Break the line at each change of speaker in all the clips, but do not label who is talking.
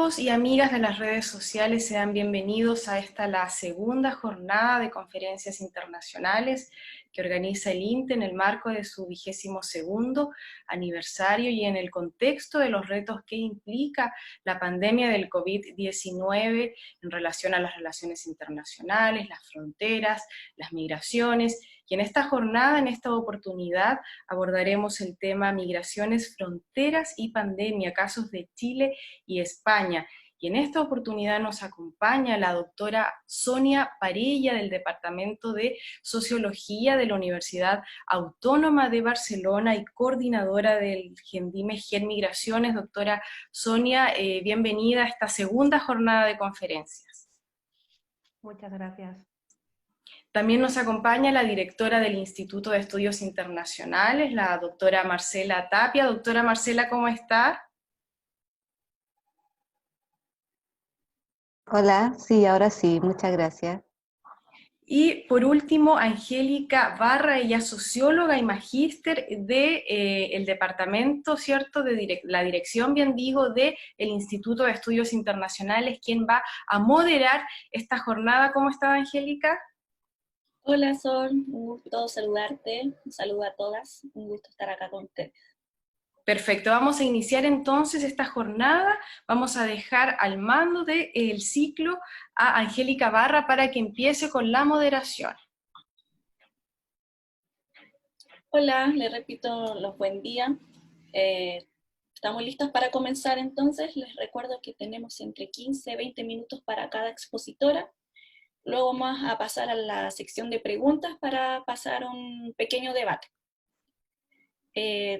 Amigos y amigas de las redes sociales, sean bienvenidos a la segunda jornada de conferencias internacionales que organiza el INTE en el marco de su 22º aniversario y en el contexto de los retos que implica la pandemia del COVID-19 en relación a las relaciones internacionales, las fronteras, las migraciones. Y en esta jornada, en esta oportunidad, abordaremos el tema migraciones, fronteras y pandemia, casos de Chile y España. Y en esta oportunidad nos acompaña la doctora Sonia Parella del Departamento de Sociología de la Universidad Autónoma de Barcelona y coordinadora del GENDIME Gen Migraciones. Doctora Sonia, bienvenida a esta segunda jornada de conferencias.
Muchas gracias.
También nos acompaña la directora del Instituto de Estudios Internacionales, la doctora Marcela Tapia. Doctora Marcela, ¿cómo está?
Hola, sí, ahora sí, muchas gracias.
Y por último, Angélica Barra, ella es socióloga y magíster de el departamento, ¿cierto?, de la dirección, bien digo, del Instituto de Estudios Internacionales, quien va a moderar esta jornada. ¿Cómo está, Angélica?
Hola Sol, un gusto saludarte, un saludo a todas, un gusto estar acá con ustedes.
Perfecto, vamos a iniciar entonces esta jornada, vamos a dejar al mando del ciclo a Angélica Barra para que empiece con la moderación.
Hola, les repito los buen día. Estamos listos para comenzar entonces. Les recuerdo que tenemos entre 15 y 20 minutos para cada expositora. Luego vamos a pasar a la sección de preguntas para pasar un pequeño debate.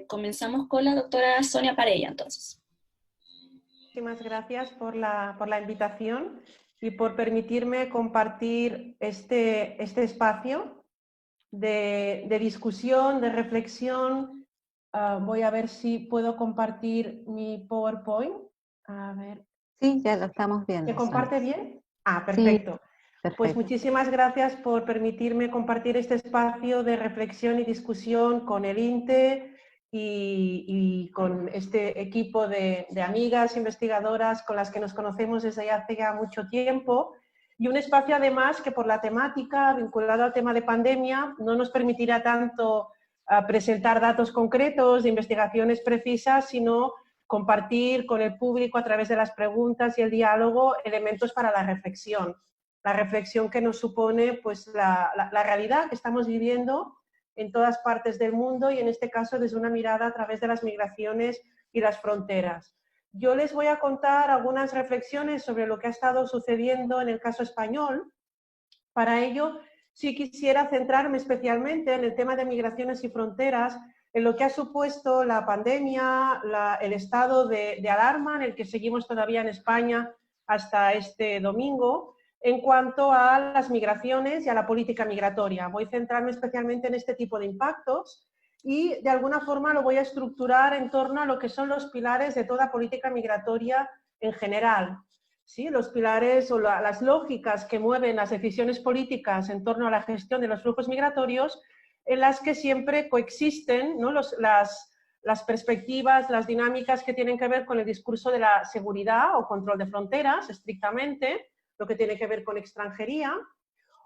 Comenzamos con la doctora Sonia Parella, entonces.
Muchísimas gracias por la invitación y por permitirme compartir este espacio de discusión, de reflexión. Voy a ver si puedo compartir mi PowerPoint. A ver.
Sí, ya lo estamos viendo.
¿Se comparte bien? Ah,
Sí,
perfecto.
perfecto.
Pues muchísimas gracias por permitirme compartir este espacio de reflexión y discusión con el INTE y con este equipo de amigas investigadoras con las que nos conocemos desde hace ya mucho tiempo, y un espacio además que por la temática vinculado al tema de pandemia no nos permitirá tanto presentar datos concretos de investigaciones precisas, sino compartir con el público a través de las preguntas y el diálogo elementos para la reflexión que nos supone pues, la realidad que estamos viviendo en todas partes del mundo y en este caso desde una mirada a través de las migraciones y las fronteras. Yo les voy a contar algunas reflexiones sobre lo que ha estado sucediendo en el caso español. Para ello, sí quisiera centrarme especialmente en el tema de migraciones y fronteras, en lo que ha supuesto la pandemia, el estado de alarma en el que seguimos todavía en España hasta este domingo, en cuanto a las migraciones y a la política migratoria. Voy a centrarme especialmente en este tipo de impactos y de alguna forma lo voy a estructurar en torno a lo que son los pilares de toda política migratoria en general. ¿Sí? Los pilares o las lógicas que mueven las decisiones políticas en torno a la gestión de los flujos migratorios, en las que siempre coexisten, ¿no? las perspectivas, las dinámicas que tienen que ver con el discurso de la seguridad o control de fronteras, estrictamente, lo que tiene que ver con extranjería.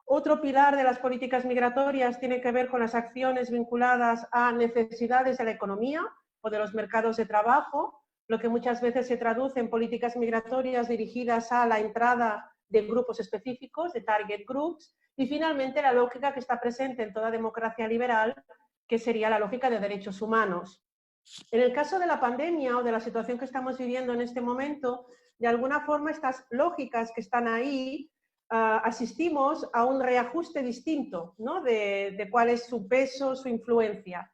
Otro pilar de las políticas migratorias tiene que ver con las acciones vinculadas a necesidades de la economía o de los mercados de trabajo, lo que muchas veces se traduce en políticas migratorias dirigidas a la entrada de grupos específicos, de target groups, y finalmente la lógica que está presente en toda democracia liberal, que sería la lógica de derechos humanos. En el caso de la pandemia o de la situación que estamos viviendo en este momento, de alguna forma estas lógicas que están ahí, asistimos a un reajuste distinto, ¿no? de cuál es su peso, su influencia.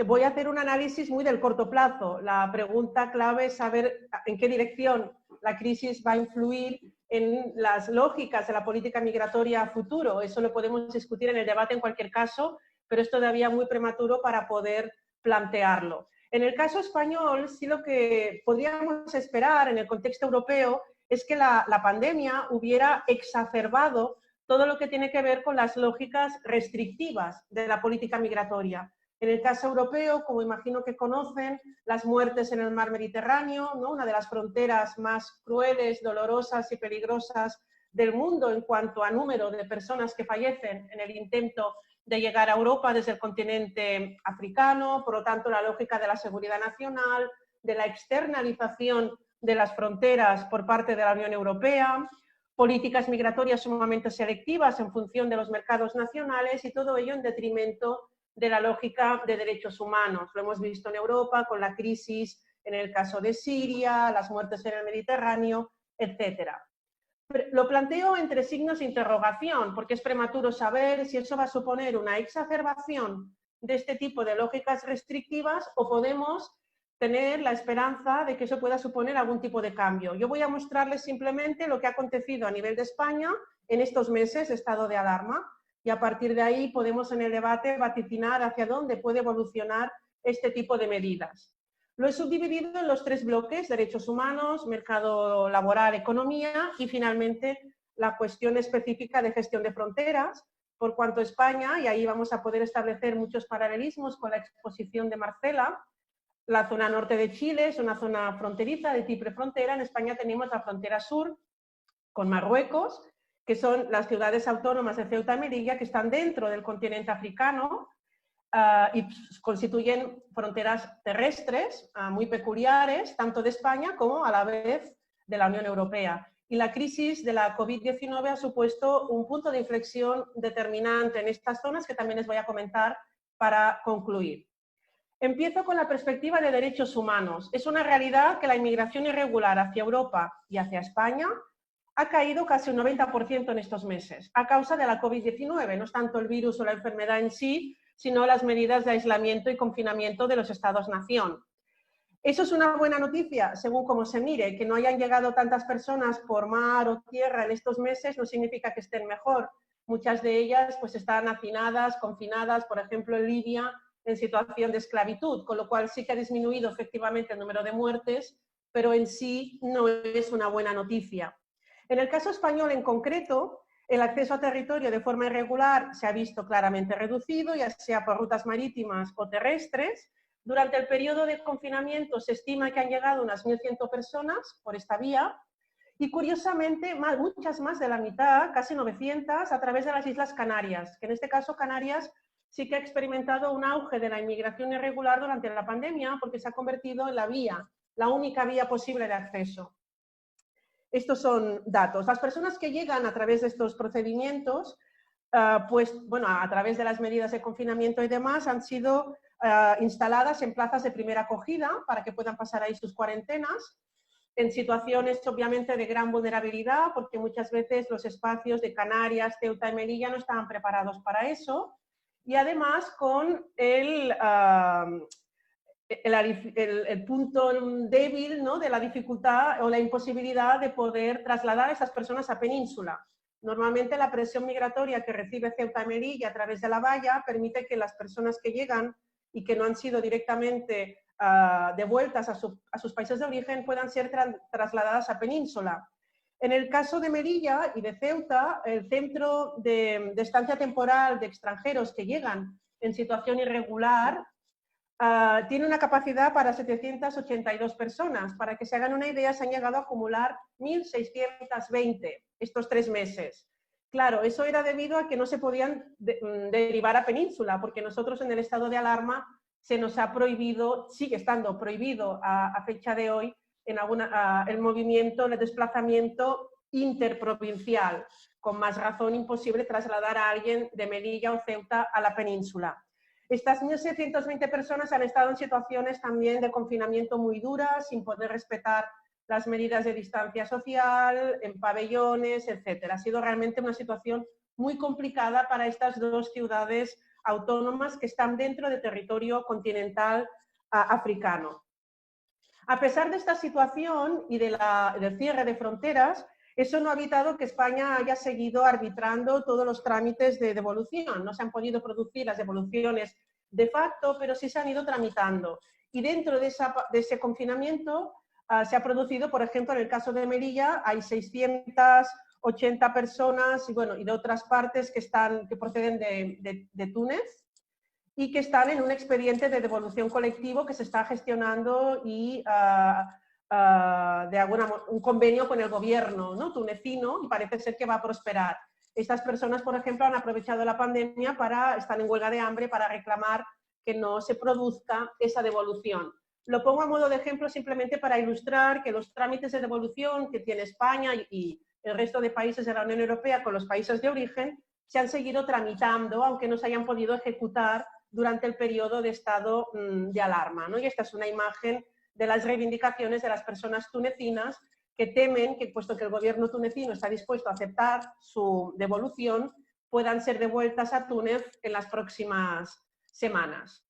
Voy a hacer un análisis muy del corto plazo. La pregunta clave es saber en qué dirección la crisis va a influir en las lógicas de la política migratoria a futuro. Eso lo podemos discutir en el debate en cualquier caso, pero es todavía muy prematuro para poder plantearlo. En el caso español, sí lo que podríamos esperar en el contexto europeo es que la pandemia hubiera exacerbado todo lo que tiene que ver con las lógicas restrictivas de la política migratoria. En el caso europeo, como imagino que conocen, las muertes en el mar Mediterráneo, ¿no? Una de las fronteras más crueles, dolorosas y peligrosas del mundo en cuanto a número de personas que fallecen en el intento de llegar a Europa desde el continente africano, por lo tanto la lógica de la seguridad nacional, de la externalización de las fronteras por parte de la Unión Europea, políticas migratorias sumamente selectivas en función de los mercados nacionales y todo ello en detrimento de la lógica de derechos humanos. Lo hemos visto en Europa con la crisis en el caso de Siria, las muertes en el Mediterráneo, etc. Lo planteo entre signos de interrogación, porque es prematuro saber si eso va a suponer una exacerbación de este tipo de lógicas restrictivas o podemos tener la esperanza de que eso pueda suponer algún tipo de cambio. Yo voy a mostrarles simplemente lo que ha acontecido a nivel de España en estos meses de estado de alarma y a partir de ahí podemos en el debate vaticinar hacia dónde puede evolucionar este tipo de medidas. Lo he subdividido en los 3 bloques: derechos humanos, mercado laboral, economía y finalmente la cuestión específica de gestión de fronteras, por cuanto España, y ahí vamos a poder establecer muchos paralelismos con la exposición de Marcela, la zona norte de Chile es una zona fronteriza de triple frontera. En España tenemos la frontera sur con Marruecos, que son las ciudades autónomas de Ceuta y Melilla, que están dentro del continente africano y constituyen fronteras terrestres muy peculiares, tanto de España como a la vez de la Unión Europea. Y la crisis de la COVID-19 ha supuesto un punto de inflexión determinante en estas zonas que también les voy a comentar para concluir. Empiezo con la perspectiva de derechos humanos. Es una realidad que la inmigración irregular hacia Europa y hacia España ha caído casi un 90% en estos meses, a causa de la COVID-19. No es tanto el virus o la enfermedad en sí, sino las medidas de aislamiento y confinamiento de los Estados-nación. ¿Eso es una buena noticia? Según como se mire, que no hayan llegado tantas personas por mar o tierra en estos meses no significa que estén mejor. Muchas de ellas pues están hacinadas, confinadas, por ejemplo en Libia, en situación de esclavitud, con lo cual sí que ha disminuido efectivamente el número de muertes, pero en sí no es una buena noticia. En el caso español en concreto, el acceso a territorio de forma irregular se ha visto claramente reducido, ya sea por rutas marítimas o terrestres. Durante el periodo de confinamiento se estima que han llegado unas 1.100 personas por esta vía y curiosamente muchas más de la mitad, casi 900, a través de las Islas Canarias, que en este caso Canarias sí que ha experimentado un auge de la inmigración irregular durante la pandemia porque se ha convertido en la única vía posible de acceso. Estos son datos. Las personas que llegan a través de estos procedimientos, pues bueno, a través de las medidas de confinamiento y demás, han sido instaladas en plazas de primera acogida para que puedan pasar ahí sus cuarentenas, en situaciones obviamente de gran vulnerabilidad, porque muchas veces los espacios de Canarias, Ceuta y Melilla no estaban preparados para eso. Y además con el punto débil, ¿no?, de la dificultad o la imposibilidad de poder trasladar a esas personas a península. Normalmente la presión migratoria que recibe Ceuta y Melilla a través de la valla permite que las personas que llegan y que no han sido directamente devueltas a sus países de origen puedan ser trasladadas a península. En el caso de Melilla y de Ceuta, el centro de estancia temporal de extranjeros que llegan en situación irregular tiene una capacidad para 782 personas. Para que se hagan una idea, se han llegado a acumular 1.620 estos 3 meses. Claro, eso era debido a que no se podían derivar a península, porque nosotros en el estado de alarma se nos ha prohibido, sigue estando prohibido a fecha de hoy, el movimiento, el desplazamiento interprovincial. Con más razón imposible trasladar a alguien de Melilla o Ceuta a la península. Estas 1.620 personas han estado en situaciones también de confinamiento muy duras, sin poder respetar las medidas de distancia social, en pabellones, etc. Ha sido realmente una situación muy complicada para estas 2 ciudades autónomas que están dentro del territorio continental africano. A pesar de esta situación y del cierre de fronteras, eso no ha evitado que España haya seguido arbitrando todos los trámites de devolución. No se han podido producir las devoluciones de facto, pero sí se han ido tramitando. Y dentro de ese confinamiento se ha producido, por ejemplo, en el caso de Melilla, hay 680 personas y, bueno, y de otras partes que proceden de Túnez y que están en un expediente de devolución colectivo que se está gestionando y un convenio con el gobierno, ¿no?, tunecino, y parece ser que va a prosperar. Estas personas, por ejemplo, han aprovechado la pandemia están en huelga de hambre para reclamar que no se produzca esa devolución. Lo pongo a modo de ejemplo simplemente para ilustrar que los trámites de devolución que tiene España y el resto de países de la Unión Europea con los países de origen se han seguido tramitando, aunque no se hayan podido ejecutar durante el periodo de estado de alarma, ¿no? Y esta es una imagen de las reivindicaciones de las personas tunecinas que temen que, puesto que el gobierno tunecino está dispuesto a aceptar su devolución, puedan ser devueltas a Túnez en las próximas semanas.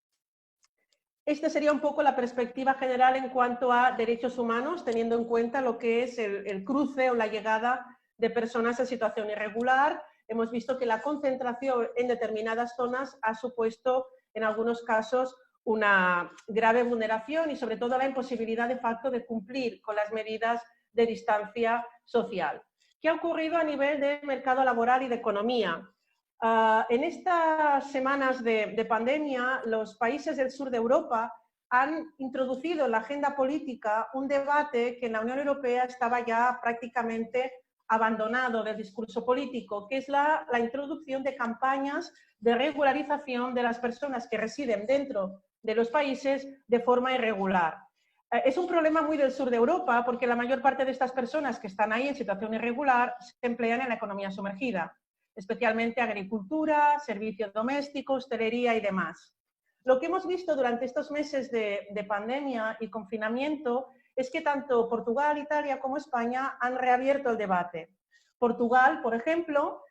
Esta sería un poco la perspectiva general en cuanto a derechos humanos, teniendo en cuenta lo que es el cruce o la llegada de personas en situación irregular. Hemos visto que la concentración en determinadas zonas ha supuesto, en algunos casos, una grave vulneración y, sobre todo, la imposibilidad de facto de cumplir con las medidas de distancia social. ¿Qué ha ocurrido a nivel de mercado laboral y de economía? En estas semanas de pandemia, los países del sur de Europa han introducido en la agenda política un debate que en la Unión Europea estaba ya prácticamente abandonado del discurso político, que es la introducción de campañas de regularización de las personas que residen dentro de los países de forma irregular. Es un problema muy del sur de Europa porque la mayor parte de estas personas que están ahí en situación irregular se emplean en la economía sumergida, especialmente agricultura, servicios domésticos, hostelería y demás. Lo que hemos visto durante estos meses de pandemia y confinamiento es que tanto Portugal, Italia como España han reabierto el debate. Portugal, por ejemplo,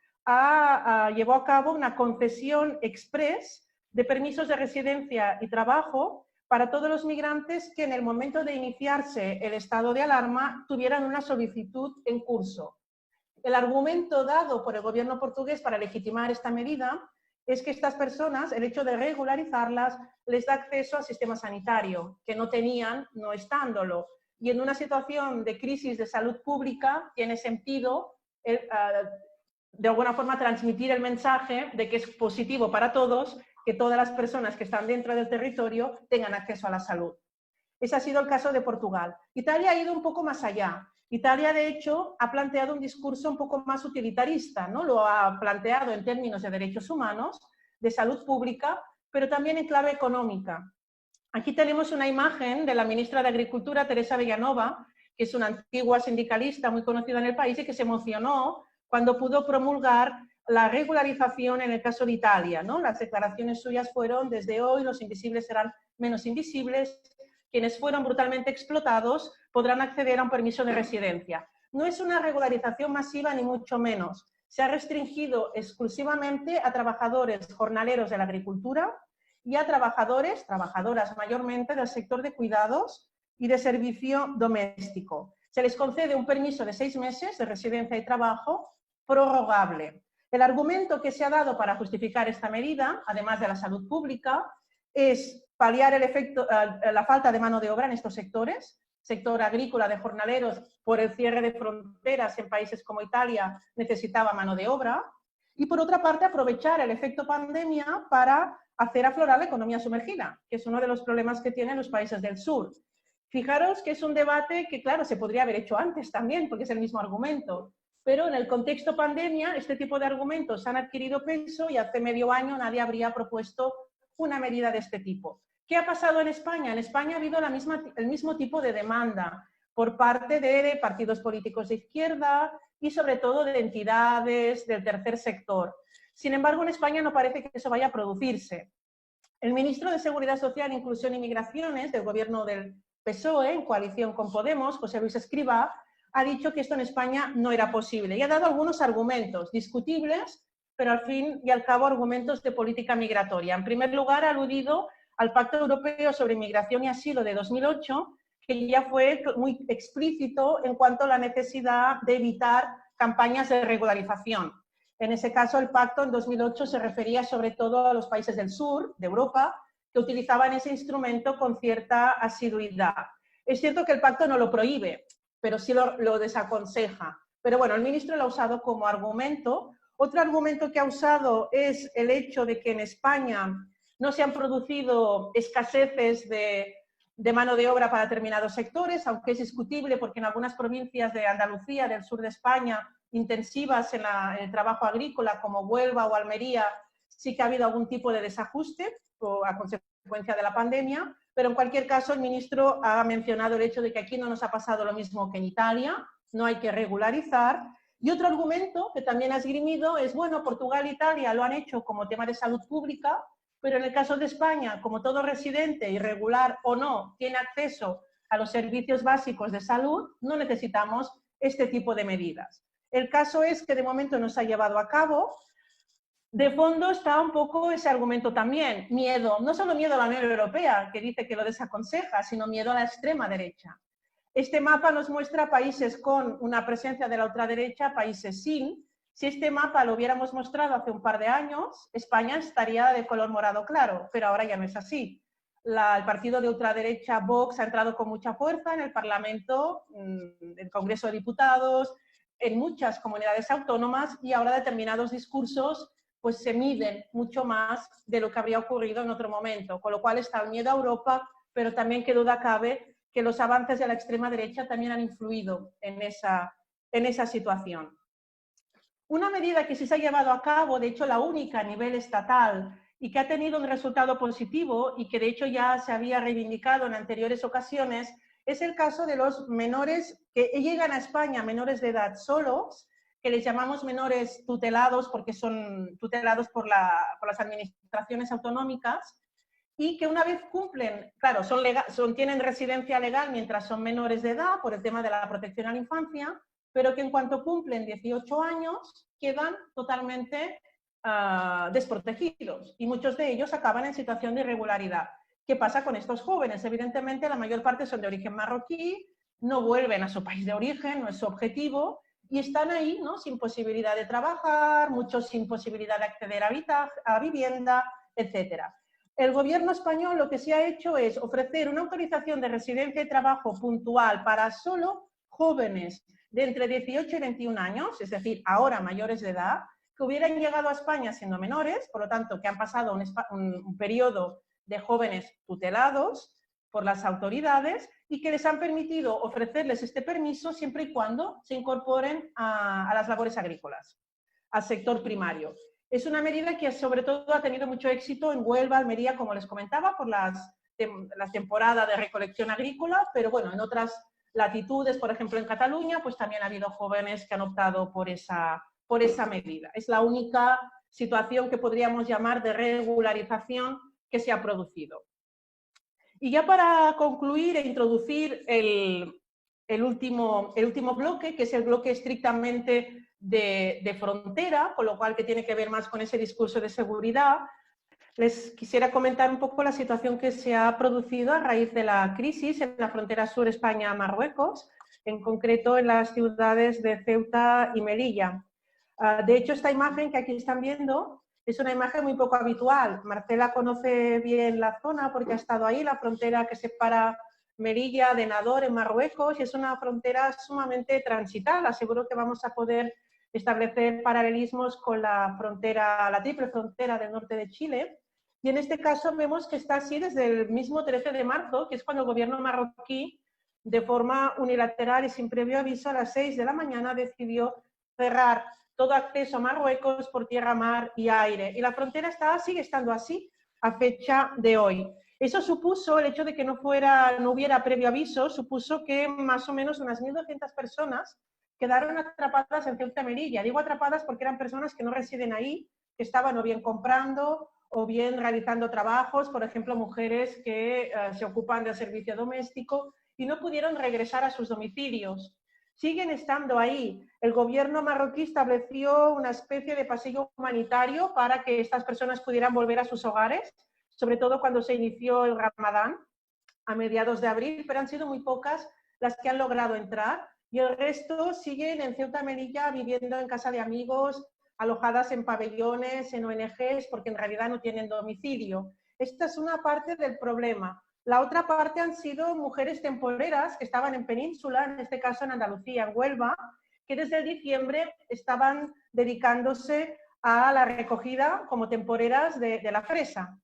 llevó a cabo una concesión express de permisos de residencia y trabajo para todos los migrantes que en el momento de iniciarse el estado de alarma tuvieran una solicitud en curso. El argumento dado por el gobierno portugués para legitimar esta medida es que estas personas, el hecho de regularizarlas, les da acceso al sistema sanitario, que no tenían no estándolo. Y en una situación de crisis de salud pública tiene sentido de alguna forma transmitir el mensaje de que es positivo para todos que todas las personas que están dentro del territorio tengan acceso a la salud. Ese ha sido el caso de Portugal. Italia ha ido un poco más allá. Italia, de hecho, ha planteado un discurso un poco más utilitarista, ¿no? Lo ha planteado en términos de derechos humanos, de salud pública, pero también en clave económica. Aquí tenemos una imagen de la ministra de Agricultura, Teresa Bellanova, que es una antigua sindicalista muy conocida en el país y que se emocionó cuando pudo promulgar la regularización en el caso de Italia, ¿no? Las declaraciones suyas fueron: desde hoy los invisibles serán menos invisibles, quienes fueron brutalmente explotados podrán acceder a un permiso de residencia. No es una regularización masiva ni mucho menos. Se ha restringido exclusivamente a trabajadores jornaleros de la agricultura y a trabajadoras mayormente del sector de cuidados y de servicio doméstico. Se les concede un permiso de 6 meses de residencia y trabajo prorrogable. El argumento que se ha dado para justificar esta medida, además de la salud pública, es paliar la falta de mano de obra en estos sectores, sector agrícola de jornaleros por el cierre de fronteras en países como Italia necesitaba mano de obra, y por otra parte aprovechar el efecto pandemia para hacer aflorar la economía sumergida, que es uno de los problemas que tienen los países del sur. Fijaros que es un debate que, claro, se podría haber hecho antes también, porque es el mismo argumento, pero en el contexto pandemia este tipo de argumentos han adquirido peso y hace medio año nadie habría propuesto una medida de este tipo. ¿Qué ha pasado en España? En España ha habido el mismo tipo de demanda por parte de partidos políticos de izquierda y sobre todo de entidades del tercer sector. Sin embargo, en España no parece que eso vaya a producirse. El ministro de Seguridad Social, Inclusión y Migraciones del gobierno del PSOE, en coalición con Podemos, José Luis Escrivá, ha dicho que esto en España no era posible y ha dado algunos argumentos discutibles, pero al fin y al cabo argumentos de política migratoria. En primer lugar, ha aludido al Pacto Europeo sobre Migración y Asilo de 2008, que ya fue muy explícito en cuanto a la necesidad de evitar campañas de regularización. En ese caso, el pacto en 2008 se refería sobre todo a los países del sur de Europa, que utilizaban ese instrumento con cierta asiduidad. Es cierto que el pacto no lo prohíbe, pero sí lo desaconseja. Pero bueno, el ministro lo ha usado como argumento. Otro argumento que ha usado es el hecho de que en España no se han producido escaseces de mano de obra para determinados sectores, aunque es discutible porque en algunas provincias de Andalucía, del sur de España, intensivas en el trabajo agrícola, como Huelva o Almería, sí que ha habido algún tipo de desajuste a consecuencia de la pandemia, pero en cualquier caso el ministro ha mencionado el hecho de que aquí no nos ha pasado lo mismo que en Italia, no hay que regularizar. Y otro argumento que también ha esgrimido es, bueno, Portugal e Italia lo han hecho como tema de salud pública, pero en el caso de España, como todo residente, irregular o no, tiene acceso a los servicios básicos de salud, no necesitamos este tipo de medidas. El caso es que de momento no se ha llevado a cabo. De fondo está un poco ese argumento también, miedo, no solo miedo a la Unión Europea, que dice que lo desaconseja, sino miedo a la extrema derecha. Este mapa nos muestra países con una presencia de la ultraderecha, países sin. Si este mapa lo hubiéramos mostrado hace un par de años, España estaría de color morado claro, pero ahora ya no es así. El partido de ultraderecha Vox ha entrado con mucha fuerza en el Parlamento, en el Congreso de Diputados, en muchas comunidades autónomas, y ahora determinados discursos pues se miden mucho más de lo que habría ocurrido en otro momento, con lo cual está el miedo a Europa, pero también qué duda cabe que los avances de la extrema derecha también han influido en esa situación. Una medida que sí se ha llevado a cabo, de hecho la única a nivel estatal, y que ha tenido un resultado positivo y que de hecho ya se había reivindicado en anteriores ocasiones, es el caso de los menores que llegan a España, menores de edad solos, que les llamamos menores tutelados porque son tutelados por las administraciones autonómicas, y que una vez cumplen, claro, tienen residencia legal mientras son menores de edad por el tema de la protección a la infancia, pero que en cuanto cumplen 18 años quedan totalmente desprotegidos y muchos de ellos acaban en situación de irregularidad. ¿Qué pasa con estos jóvenes? Evidentemente la mayor parte son de origen marroquí, no vuelven a su país de origen, no es su objetivo, y están ahí, ¿no?, sin posibilidad de trabajar, muchos sin posibilidad de acceder a vivienda, etc. El gobierno español lo que se ha hecho es ofrecer una autorización de residencia y trabajo puntual para solo jóvenes de entre 18 y 21 años, es decir, ahora mayores de edad, que hubieran llegado a España siendo menores, por lo tanto, que han pasado un periodo de jóvenes tutelados por las autoridades y que les han permitido ofrecerles este permiso siempre y cuando se incorporen a las labores agrícolas, al sector primario. Es una medida que sobre todo ha tenido mucho éxito en Huelva, Almería, como les comentaba, por la temporada de recolección agrícola, pero bueno, en otras latitudes, por ejemplo en Cataluña, pues también ha habido jóvenes que han optado por esa medida. Es la única situación que podríamos llamar de regularización que se ha producido. Y ya para concluir e introducir el último bloque, que es el bloque estrictamente de frontera, con lo cual que tiene que ver más con ese discurso de seguridad, les quisiera comentar un poco la situación que se ha producido a raíz de la crisis en la frontera sur España-Marruecos, en concreto en las ciudades de Ceuta y Melilla. De hecho, esta imagen que aquí están viendo es una imagen muy poco habitual. Marcela conoce bien la zona porque ha estado ahí, la frontera que separa Melilla de Nador en Marruecos, y es una frontera sumamente transitada. Seguro que vamos a poder establecer paralelismos con la triple frontera del norte de Chile. Y en este caso vemos que está así desde el mismo 13 de marzo, que es cuando el gobierno marroquí, de forma unilateral y sin previo aviso, a las 6 de la mañana decidió cerrar todo acceso a Marruecos por tierra, mar y aire. Y la frontera sigue estando así a fecha de hoy. Eso supuso, el hecho de que no hubiera previo aviso, supuso que más o menos unas 1.200 personas quedaron atrapadas en Ceuta y Melilla. Digo atrapadas porque eran personas que no residen ahí, que estaban o bien comprando o bien realizando trabajos, por ejemplo, mujeres que se ocupan del servicio doméstico y no pudieron regresar a sus domicilios. Siguen estando ahí. El gobierno marroquí estableció una especie de pasillo humanitario para que estas personas pudieran volver a sus hogares, sobre todo cuando se inició el Ramadán a mediados de abril, pero han sido muy pocas las que han logrado entrar y el resto siguen en Ceuta y Melilla viviendo en casa de amigos, alojadas en pabellones, en ONGs, porque en realidad no tienen domicilio. Esta es una parte del problema. La otra parte han sido mujeres temporeras que estaban en península, en este caso en Andalucía, en Huelva, que desde diciembre estaban dedicándose a la recogida como temporeras de la fresa.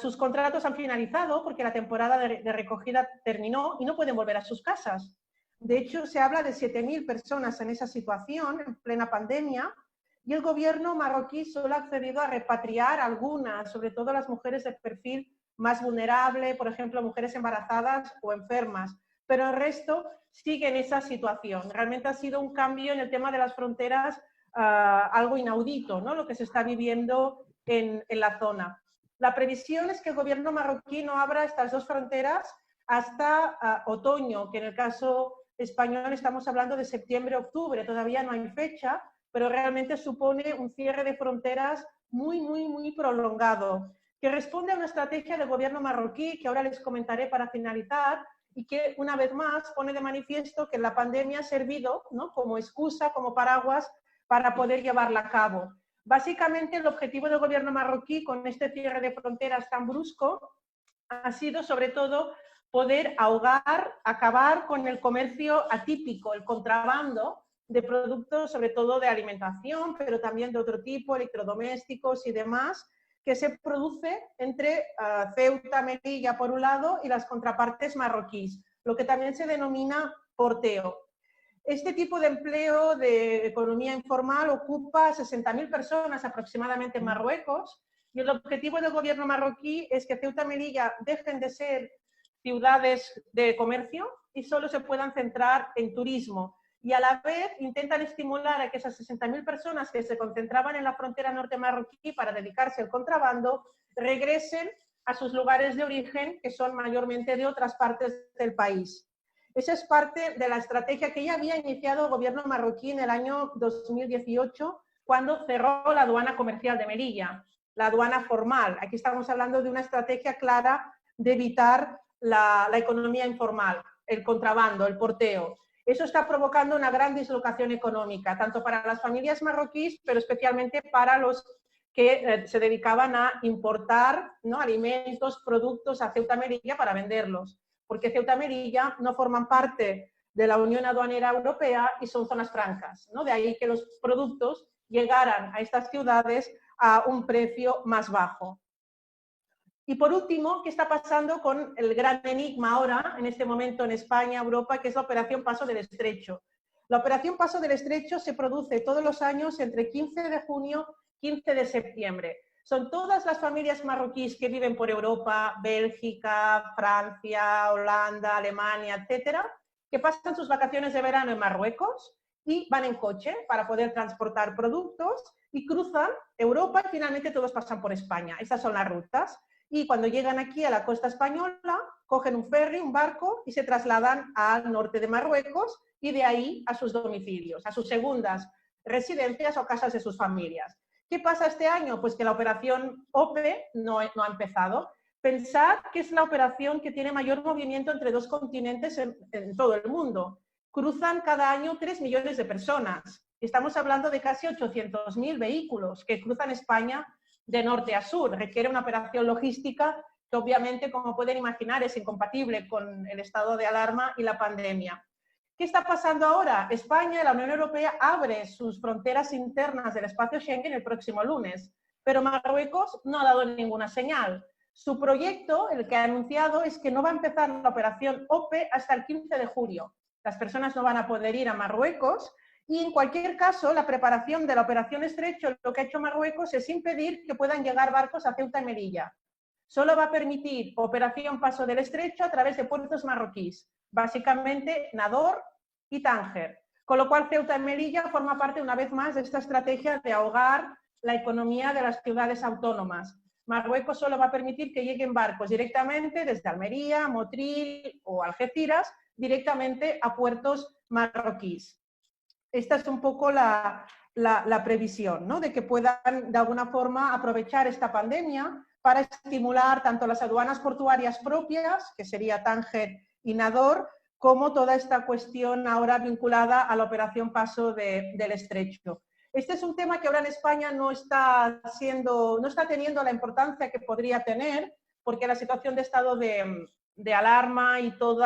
Sus contratos han finalizado porque la temporada de recogida terminó y no pueden volver a sus casas. De hecho, se habla de 7.000 personas en esa situación, en plena pandemia, y el gobierno marroquí solo ha accedido a repatriar algunas, sobre todo las mujeres de perfil más vulnerable, por ejemplo, mujeres embarazadas o enfermas, pero el resto sigue en esa situación. Realmente ha sido un cambio en el tema de las fronteras, algo inaudito, ¿no? Lo que se está viviendo en la zona. La previsión es que el gobierno marroquí no abra estas dos fronteras hasta otoño, que en el caso español estamos hablando de septiembre-octubre, todavía no hay fecha, pero realmente supone un cierre de fronteras muy prolongado, que responde a una estrategia del gobierno marroquí, que ahora les comentaré para finalizar, y que una vez más pone de manifiesto que la pandemia ha servido, ¿no?, como excusa, como paraguas, para poder llevarla a cabo. Básicamente, el objetivo del gobierno marroquí con este cierre de fronteras tan brusco ha sido, sobre todo, poder acabar con el comercio atípico, el contrabando de productos, sobre todo de alimentación, pero también de otro tipo, electrodomésticos y demás, que se produce entre Ceuta, Melilla, por un lado, y las contrapartes marroquíes, lo que también se denomina porteo. Este tipo de empleo de economía informal ocupa a 60.000 personas aproximadamente en Marruecos, y el objetivo del gobierno marroquí es que Ceuta y Melilla dejen de ser ciudades de comercio y solo se puedan centrar en turismo. Y a la vez intentan estimular a que esas 60.000 personas que se concentraban en la frontera norte marroquí para dedicarse al contrabando regresen a sus lugares de origen, que son mayormente de otras partes del país. Esa es parte de la estrategia que ya había iniciado el gobierno marroquí en el año 2018, cuando cerró la aduana comercial de Melilla, la aduana formal. Aquí estamos hablando de una estrategia clara de evitar la economía informal, el contrabando, el porteo. Eso está provocando una gran dislocación económica, tanto para las familias marroquíes, pero especialmente para los que se dedicaban a importar, ¿no?, alimentos, productos a Ceuta y Melilla para venderlos, porque Ceuta y Melilla no forman parte de la Unión Aduanera Europea y son zonas francas, ¿no? De ahí que los productos llegaran a estas ciudades a un precio más bajo. Y por último, ¿qué está pasando con el gran enigma ahora, en este momento en España, Europa, que es la Operación Paso del Estrecho? La Operación Paso del Estrecho se produce todos los años entre 15 de junio y 15 de septiembre. Son todas las familias marroquíes que viven por Europa, Bélgica, Francia, Holanda, Alemania, etcétera, que pasan sus vacaciones de verano en Marruecos y van en coche para poder transportar productos y cruzan Europa y finalmente todos pasan por España. Estas son las rutas. Y cuando llegan aquí a la costa española, cogen un ferry, un barco y se trasladan al norte de Marruecos y de ahí a sus domicilios, a sus segundas residencias o casas de sus familias. ¿Qué pasa este año? Pues que la operación OPE no ha empezado. Pensad que es la operación que tiene mayor movimiento entre dos continentes en todo el mundo. Cruzan cada año 3 millones de personas. Estamos hablando de casi 800.000 vehículos que cruzan España de norte a sur. Requiere una operación logística que obviamente, como pueden imaginar, es incompatible con el estado de alarma y la pandemia. ¿Qué está pasando ahora? España y la Unión Europea abre sus fronteras internas del espacio Schengen el próximo lunes, pero Marruecos no ha dado ninguna señal. Su proyecto, el que ha anunciado, es que no va a empezar la operación OPE hasta el 15 de julio. Las personas no van a poder ir a Marruecos. Y en cualquier caso, la preparación de la Operación Estrecho, lo que ha hecho Marruecos es impedir que puedan llegar barcos a Ceuta y Melilla. Solo va a permitir Operación Paso del Estrecho a través de puertos marroquíes, básicamente Nador y Tánger. Con lo cual Ceuta y Melilla forma parte una vez más de esta estrategia de ahogar la economía de las ciudades autónomas. Marruecos solo va a permitir que lleguen barcos directamente desde Almería, Motril o Algeciras, directamente a puertos marroquíes. Esta es un poco la previsión, ¿no?, de que puedan de alguna forma aprovechar esta pandemia para estimular tanto las aduanas portuarias propias, que sería Tánger y Nador, como toda esta cuestión ahora vinculada a la operación Paso del Estrecho. Este es un tema que ahora en España no está teniendo la importancia que podría tener, porque la situación de estado de alarma y todo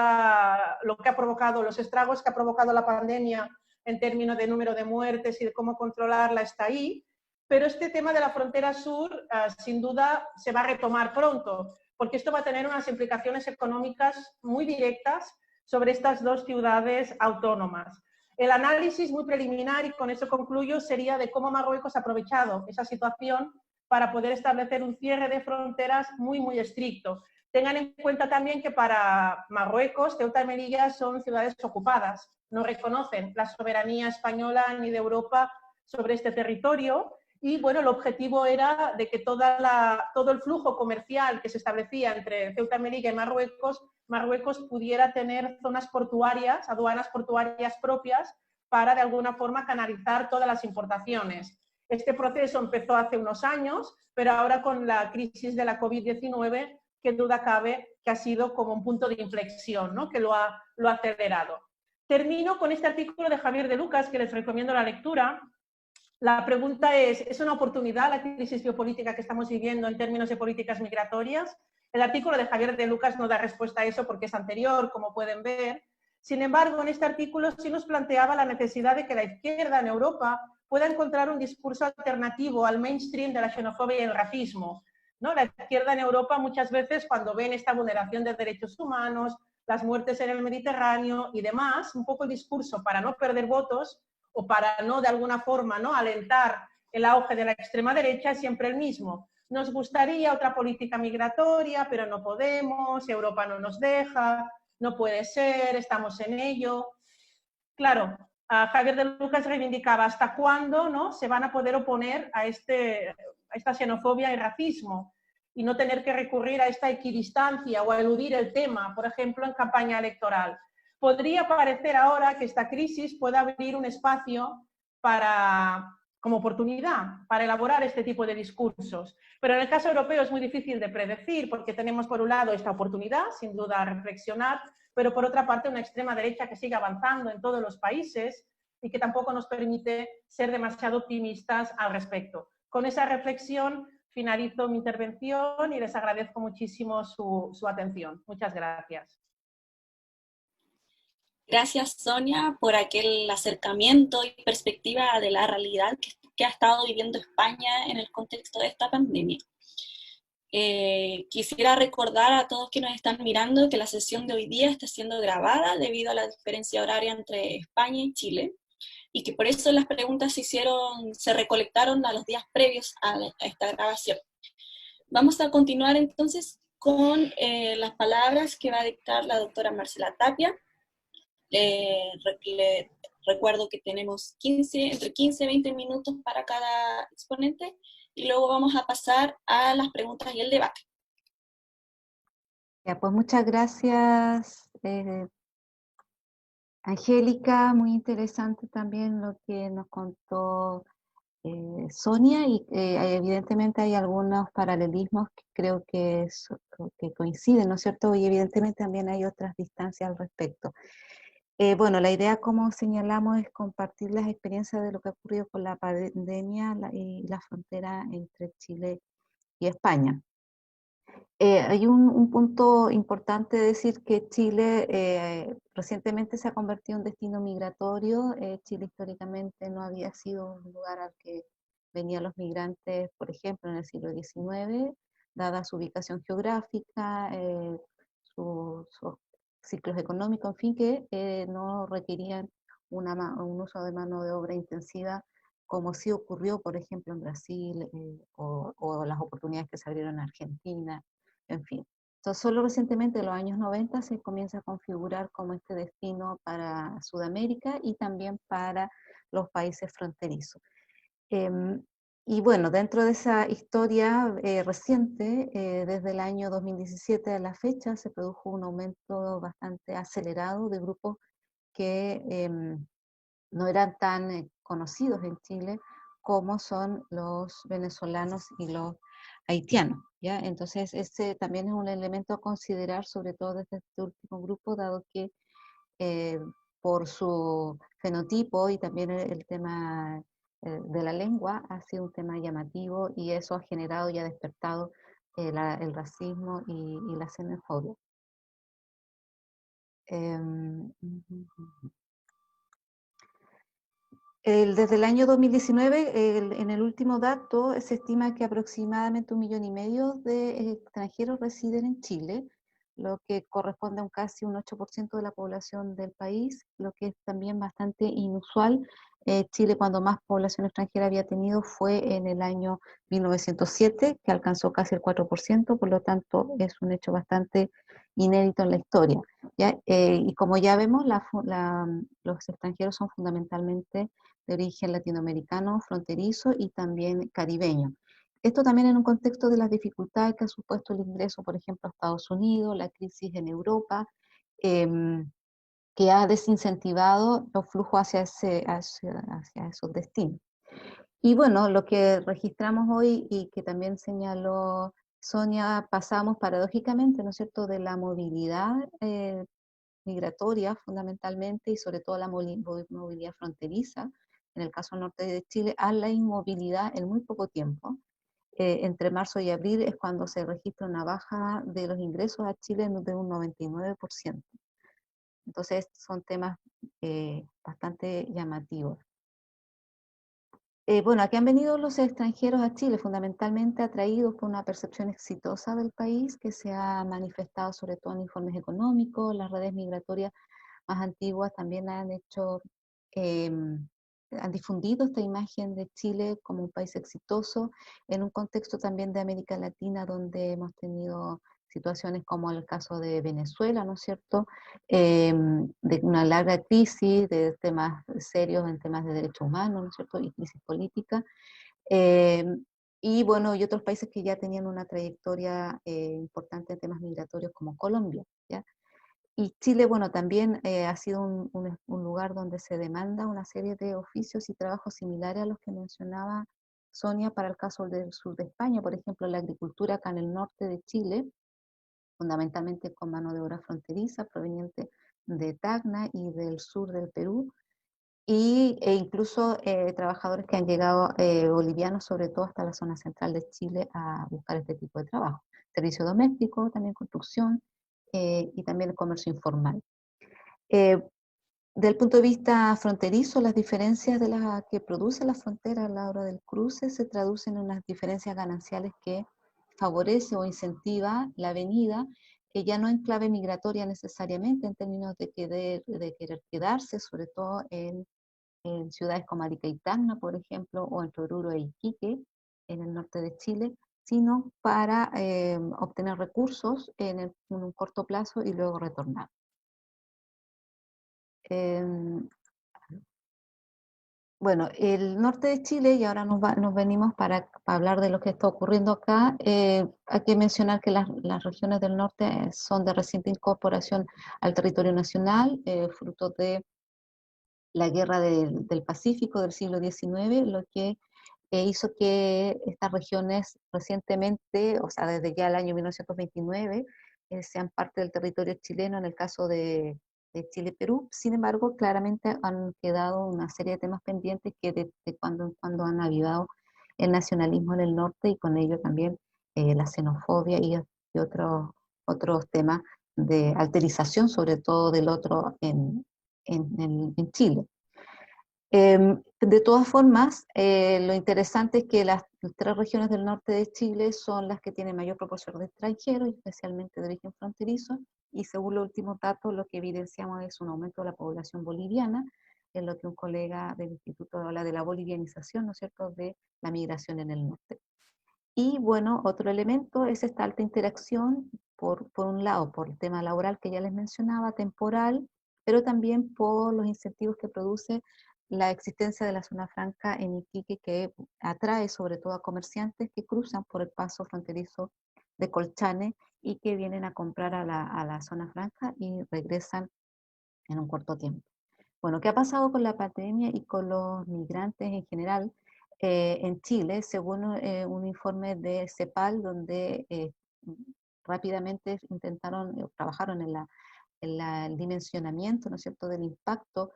lo que ha provocado, los estragos que ha provocado la pandemia en términos de número de muertes y de cómo controlarla está ahí, pero este tema de la frontera sur sin duda se va a retomar pronto, porque esto va a tener unas implicaciones económicas muy directas sobre estas dos ciudades autónomas. El análisis muy preliminar, y con eso concluyo, sería de cómo Marruecos ha aprovechado esa situación para poder establecer un cierre de fronteras muy, muy estricto. Tengan en cuenta también que para Marruecos, Ceuta y Melilla son ciudades ocupadas, no reconocen la soberanía española ni de Europa sobre este territorio, y bueno, el objetivo era de que todo el flujo comercial que se establecía entre Ceuta y Melilla y Marruecos pudiera tener zonas portuarias, aduanas portuarias propias, para de alguna forma canalizar todas las importaciones. Este proceso empezó hace unos años, pero ahora con la crisis de la COVID-19, qué duda cabe que ha sido como un punto de inflexión, ¿no? Que lo ha acelerado. Termino con este artículo de Javier de Lucas, que les recomiendo la lectura. La pregunta ¿es una oportunidad la crisis geopolítica que estamos viviendo en términos de políticas migratorias? El artículo de Javier de Lucas no da respuesta a eso porque es anterior, como pueden ver. Sin embargo, en este artículo sí nos planteaba la necesidad de que la izquierda en Europa pueda encontrar un discurso alternativo al mainstream de la xenofobia y el racismo, ¿no? La izquierda en Europa muchas veces, cuando ven esta vulneración de derechos humanos, las muertes en el Mediterráneo y demás, un poco el discurso para no perder votos o para no de alguna forma, ¿no?, alentar el auge de la extrema derecha, es siempre el mismo. Nos gustaría otra política migratoria, pero no podemos, Europa no nos deja, no puede ser, estamos en ello. Claro, Javier de Lucas reivindicaba hasta cuándo, ¿no?, se van a poder oponer a esta xenofobia y racismo y no tener que recurrir a esta equidistancia o a eludir el tema, por ejemplo, en campaña electoral. Podría parecer ahora que esta crisis puede abrir un espacio como oportunidad para elaborar este tipo de discursos. Pero en el caso europeo es muy difícil de predecir porque tenemos por un lado esta oportunidad, sin duda, a reflexionar, pero por otra parte una extrema derecha que sigue avanzando en todos los países y que tampoco nos permite ser demasiado optimistas al respecto. Con esa reflexión finalizo mi intervención y les agradezco muchísimo su atención. Muchas gracias.
Gracias, Sonia, por aquel acercamiento y perspectiva de la realidad que ha estado viviendo España en el contexto de esta pandemia. Quisiera recordar a todos que nos están mirando que la sesión de hoy día está siendo grabada debido a la diferencia horaria entre España y Chile, y que por eso las preguntas se recolectaron a los días previos a esta grabación. Vamos a continuar entonces con las palabras que va a dictar la doctora Marcela Tapia. Le recuerdo que tenemos entre 15 y 20 minutos para cada exponente, y luego vamos a pasar a las preguntas y el debate.
Ya, pues muchas gracias, Angélica. Muy interesante también lo que nos contó Sonia, y evidentemente hay algunos paralelismos que creo que coinciden, ¿no es cierto? Y evidentemente también hay otras distancias al respecto. Bueno, la idea, como señalamos, es compartir las experiencias de lo que ha ocurrido con la pandemia y la frontera entre Chile y España. Hay un punto importante decir que Chile recientemente se ha convertido en un destino migratorio. Chile históricamente no había sido un lugar al que venían los migrantes, por ejemplo, en el siglo XIX, dada su ubicación geográfica, sus ciclos económicos, en fin, que no requerían un uso de mano de obra intensiva, como sí ocurrió, por ejemplo, en Brasil, o las oportunidades que se abrieron en Argentina, en fin. Entonces, solo recientemente, en los años 90, se comienza a configurar como este destino para Sudamérica y también para los países fronterizos. Y bueno, dentro de esa historia reciente, desde el año 2017 a la fecha, se produjo un aumento bastante acelerado de grupos que no eran tan conocidos en Chile, como son los venezolanos y los haitianos, ¿ya? Entonces, ese también es un elemento a considerar, sobre todo desde este último grupo, dado que por su fenotipo y también el tema de la lengua ha sido un tema llamativo, y eso ha generado y ha despertado el racismo y la xenofobia. Desde el año 2019, en el último dato, se estima que aproximadamente 1,5 millones de extranjeros residen en Chile, lo que corresponde a casi un 8% de la población del país, lo que es también bastante inusual. Chile, cuando más población extranjera había tenido, fue en el año 1907, que alcanzó casi el 4%, por lo tanto es un hecho bastante inédito en la historia, ¿ya? Y como ya vemos, los extranjeros son fundamentalmente de origen latinoamericano, fronterizo y también caribeño. Esto también en un contexto de las dificultades que ha supuesto el ingreso, por ejemplo, a Estados Unidos, la crisis en Europa, que ha desincentivado los flujos hacia esos destinos. Y bueno, lo que registramos hoy y que también señaló Sonia, pasamos paradójicamente, ¿no es cierto?, de la movilidad migratoria fundamentalmente y sobre todo la movilidad fronteriza, en el caso norte de Chile, a la inmovilidad en muy poco tiempo. Entre marzo y abril es cuando se registra una baja de los ingresos a Chile de un 99%. Entonces son temas bastante llamativos. Bueno, aquí han venido los extranjeros a Chile, fundamentalmente atraídos por una percepción exitosa del país que se ha manifestado sobre todo en informes económicos. Las redes migratorias más antiguas también han difundido esta imagen de Chile como un país exitoso en un contexto también de América Latina, donde hemos tenido situaciones como el caso de Venezuela, ¿no es cierto?, de una larga crisis, de temas serios en temas de derechos humanos, ¿no es cierto?, y crisis política. Eh, y bueno, y otros países que ya tenían una trayectoria importante en temas migratorios como Colombia, ¿ya? Y Chile, bueno, también ha sido un lugar donde se demanda una serie de oficios y trabajos similares a los que mencionaba Sonia para el caso del sur de España, por ejemplo, la agricultura acá en el norte de Chile, fundamentalmente con mano de obra fronteriza proveniente de Tacna y del sur del Perú, e incluso trabajadores que han llegado bolivianos, sobre todo hasta la zona central de Chile, a buscar este tipo de trabajo. Servicio doméstico, también construcción y también el comercio informal. Del punto de vista fronterizo, las diferencias de las que produce la frontera a la hora del cruce se traducen en unas diferencias gananciales que favorece o incentiva la venida, que ya no en clave migratoria necesariamente, en términos de querer quedarse, sobre todo en ciudades como Arica y Tacna, por ejemplo, o en Oruro e Iquique, en el norte de Chile, sino para obtener recursos en un corto plazo y luego retornar. Bueno, el norte de Chile, y ahora nos venimos para hablar de lo que está ocurriendo acá, hay que mencionar que las regiones del norte son de reciente incorporación al territorio nacional, fruto de la guerra del Pacífico del siglo XIX, lo que hizo que estas regiones recientemente, o sea, desde ya el año 1929, sean parte del territorio chileno en el caso de Chile-Perú. Sin embargo, claramente han quedado una serie de temas pendientes que de cuando en cuando han avivado el nacionalismo en el norte y con ello también la xenofobia y otros temas de alterización, sobre todo del otro en Chile. De todas formas, lo interesante es que las 3 regiones del norte de Chile son las que tienen mayor proporción de extranjeros, especialmente de origen fronterizo, y según los últimos datos, lo que evidenciamos es un aumento de la población boliviana, en lo que un colega del instituto habla de la bolivianización, ¿no es cierto?, de la migración en el norte. Y bueno, otro elemento es esta alta interacción, por un lado, por el tema laboral que ya les mencionaba, temporal, pero también por los incentivos que produce la existencia de la zona franca en Iquique, que atrae sobre todo a comerciantes que cruzan por el paso fronterizo de Colchane y que vienen a comprar a la zona franca y regresan en un corto tiempo. Bueno, ¿qué ha pasado con la pandemia y con los migrantes en general en Chile? Según un informe de CEPAL, donde rápidamente trabajaron en el dimensionamiento, ¿no es cierto?, del impacto.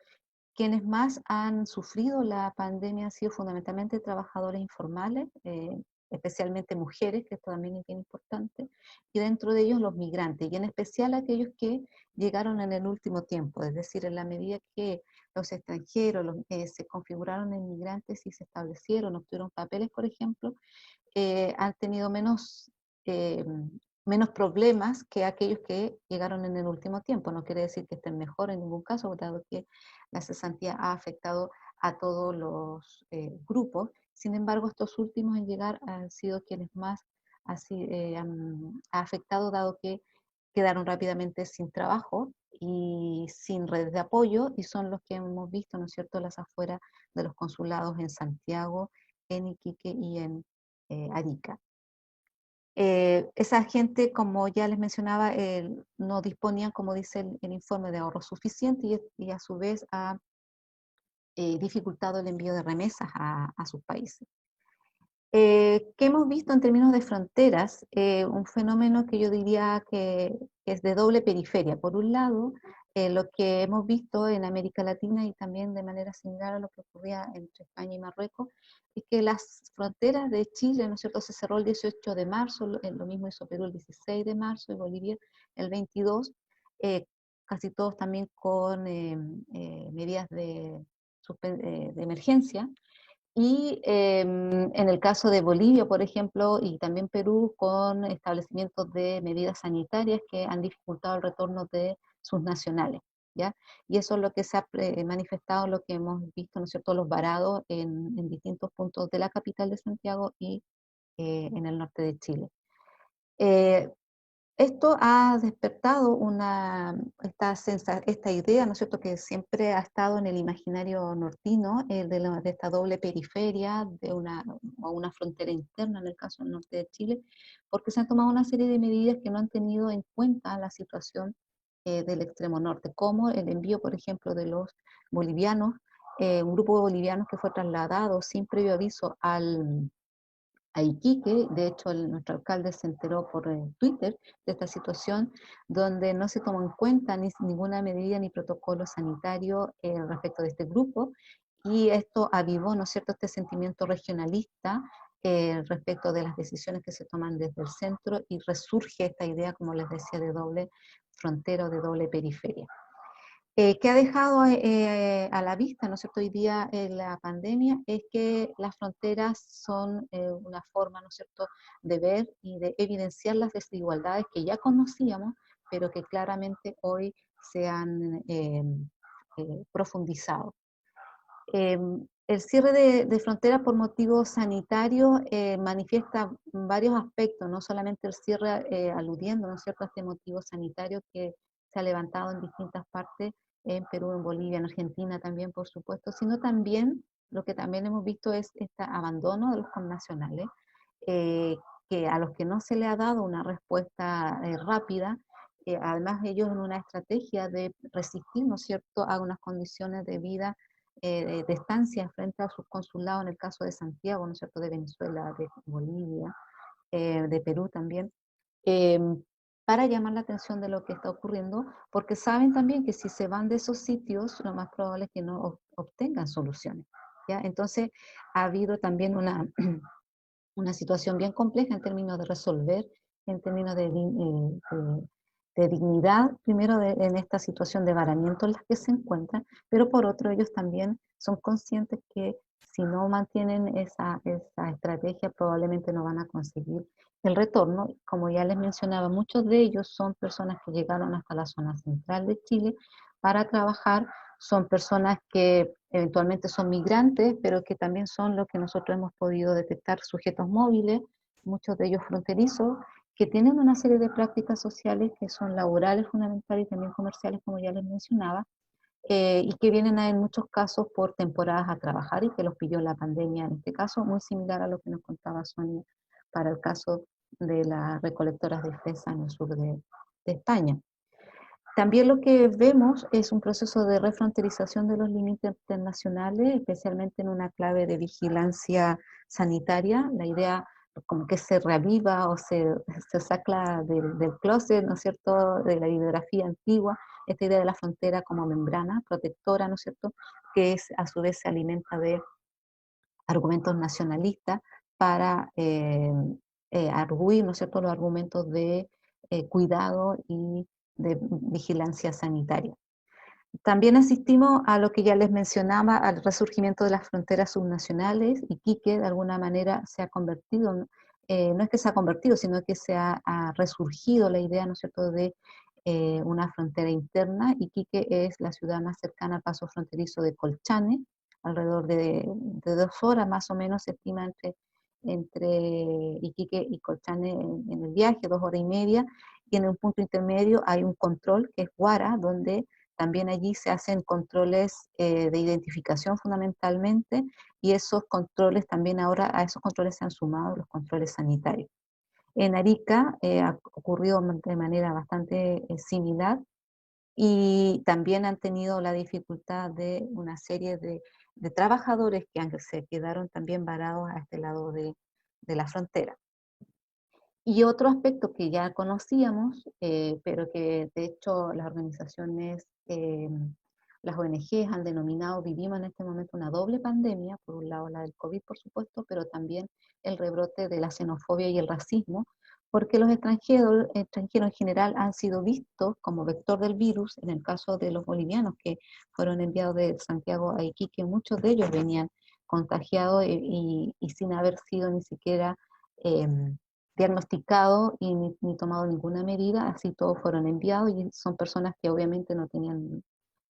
Quienes más han sufrido la pandemia han sido fundamentalmente trabajadores informales, especialmente mujeres, que esto también es bien importante, y dentro de ellos los migrantes, y en especial aquellos que llegaron en el último tiempo, es decir, en la medida que los extranjeros, se configuraron en migrantes y se establecieron, obtuvieron papeles, por ejemplo, han tenido eh, menos problemas que aquellos que llegaron en el último tiempo. No quiere decir que estén mejor en ningún caso, dado que la cesantía ha afectado a todos los grupos. Sin embargo, estos últimos en llegar han sido quienes más ha afectado, dado que quedaron rápidamente sin trabajo y sin redes de apoyo, y son los que hemos visto, ¿no es cierto?, las afueras de los consulados en Santiago, en Iquique y en Arica. Esa gente, como ya les mencionaba, no disponían, como dice el informe, de ahorro suficiente, y a su vez ha dificultado el envío de remesas a sus países. ¿Qué hemos visto en términos de fronteras? Un fenómeno que yo diría que es de doble periferia. Por un lado, lo que hemos visto en América Latina y también de manera similar a lo que ocurría entre España y Marruecos, es que las fronteras de Chile, ¿no es cierto?, se cerró el 18 de marzo, lo mismo hizo Perú el 16 de marzo y Bolivia el 22, casi todos también con medidas de emergencia. Y en el caso de Bolivia, por ejemplo, y también Perú, con establecimientos de medidas sanitarias que han dificultado el retorno de sus nacionales, ¿ya? Y eso es lo que se ha manifestado, lo que hemos visto, ¿no es cierto?, los varados en distintos puntos de la capital de Santiago y en el norte de Chile. Esto ha despertado esta idea, ¿no es cierto?, que siempre ha estado en el imaginario nortino, de esta doble periferia, o una frontera interna en el caso del norte de Chile, porque se han tomado una serie de medidas que no han tenido en cuenta la situación del extremo norte, como el envío, por ejemplo, de los bolivianos, un grupo de bolivianos que fue trasladado sin previo aviso a Iquique. De hecho, nuestro alcalde se enteró por Twitter de esta situación, donde no se tomó en cuenta ninguna medida ni protocolo sanitario respecto de este grupo, y esto avivó, ¿no es cierto?, este sentimiento regionalista respecto de las decisiones que se toman desde el centro, y resurge esta idea, como les decía, de doble frontera o de doble periferia. Que ha dejado a la vista, ¿no es cierto?, hoy día la pandemia, es que las fronteras son una forma, ¿no es cierto?, de ver y de evidenciar las desigualdades que ya conocíamos, pero que claramente hoy se han profundizado. El cierre de fronteras por motivos sanitarios manifiesta varios aspectos, no solamente el cierre aludiendo, ¿no es cierto?, a este motivo sanitario que se ha levantado en distintas partes, en Perú, en Bolivia, en Argentina también, por supuesto, sino también lo que también hemos visto es este abandono de los connacionales, eh, que a los que no se le ha dado una respuesta rápida, además ellos en una estrategia de resistir, ¿no es cierto?, a unas condiciones de vida de estancia frente a sus consulados, en el caso de Santiago, ¿no es cierto?, de Venezuela, de Bolivia, de Perú también, eh, para llamar la atención de lo que está ocurriendo, porque saben también que si se van de esos sitios, lo más probable es que no obtengan soluciones, ¿ya? Entonces, ha habido también una situación bien compleja en términos de resolver, en términos de dignidad, primero en esta situación de varamiento en la que se encuentran, pero por otro ellos también son conscientes que si no mantienen esa estrategia probablemente no van a conseguir el retorno. Como ya les mencionaba, muchos de ellos son personas que llegaron hasta la zona central de Chile para trabajar, son personas que eventualmente son migrantes, pero que también son lo que nosotros hemos podido detectar, sujetos móviles, muchos de ellos fronterizos, que tienen una serie de prácticas sociales que son laborales fundamentales y también comerciales, como ya les mencionaba, y que vienen en muchos casos por temporadas a trabajar y que los pilló la pandemia, en este caso muy similar a lo que nos contaba Sonia para el caso de las recolectoras de fresa en el sur de España. También lo que vemos es un proceso de refronterización de los límites internacionales, especialmente en una clave de vigilancia sanitaria. La idea como que se reaviva o se saca del closet, ¿no es cierto?, de la bibliografía antigua, esta idea de la frontera como membrana protectora, ¿no es cierto?, que a su vez se alimenta de argumentos nacionalistas para arguir, ¿no es cierto?, los argumentos de cuidado y de vigilancia sanitaria. También asistimos a lo que ya les mencionaba, al resurgimiento de las fronteras subnacionales. Iquique de alguna manera se ha convertido, no es que se ha convertido, sino que ha resurgido la idea, ¿no es cierto?, de una frontera interna. Iquique es la ciudad más cercana al paso fronterizo de Colchane, alrededor de 2 horas más o menos se estima entre Iquique y Colchane en el viaje, 2 horas y media, y en un punto intermedio hay un control que es Huara, donde también allí se hacen controles de identificación fundamentalmente, y esos controles también ahora, a esos controles se han sumado los controles sanitarios. En Arica ha ocurrido de manera bastante similar, y también han tenido la dificultad de una serie de trabajadores que se quedaron también varados a este lado de la frontera. Y otro aspecto que ya conocíamos, pero que de hecho las organizaciones, las ONGs han denominado, vivimos en este momento una doble pandemia, por un lado la del COVID por supuesto, pero también el rebrote de la xenofobia y el racismo, porque los extranjeros en general han sido vistos como vector del virus. En el caso de los bolivianos que fueron enviados de Santiago a Iquique, muchos de ellos venían contagiados y sin haber sido ni siquiera diagnosticado y ni tomado ninguna medida, así todos fueron enviados, y son personas que obviamente no tenían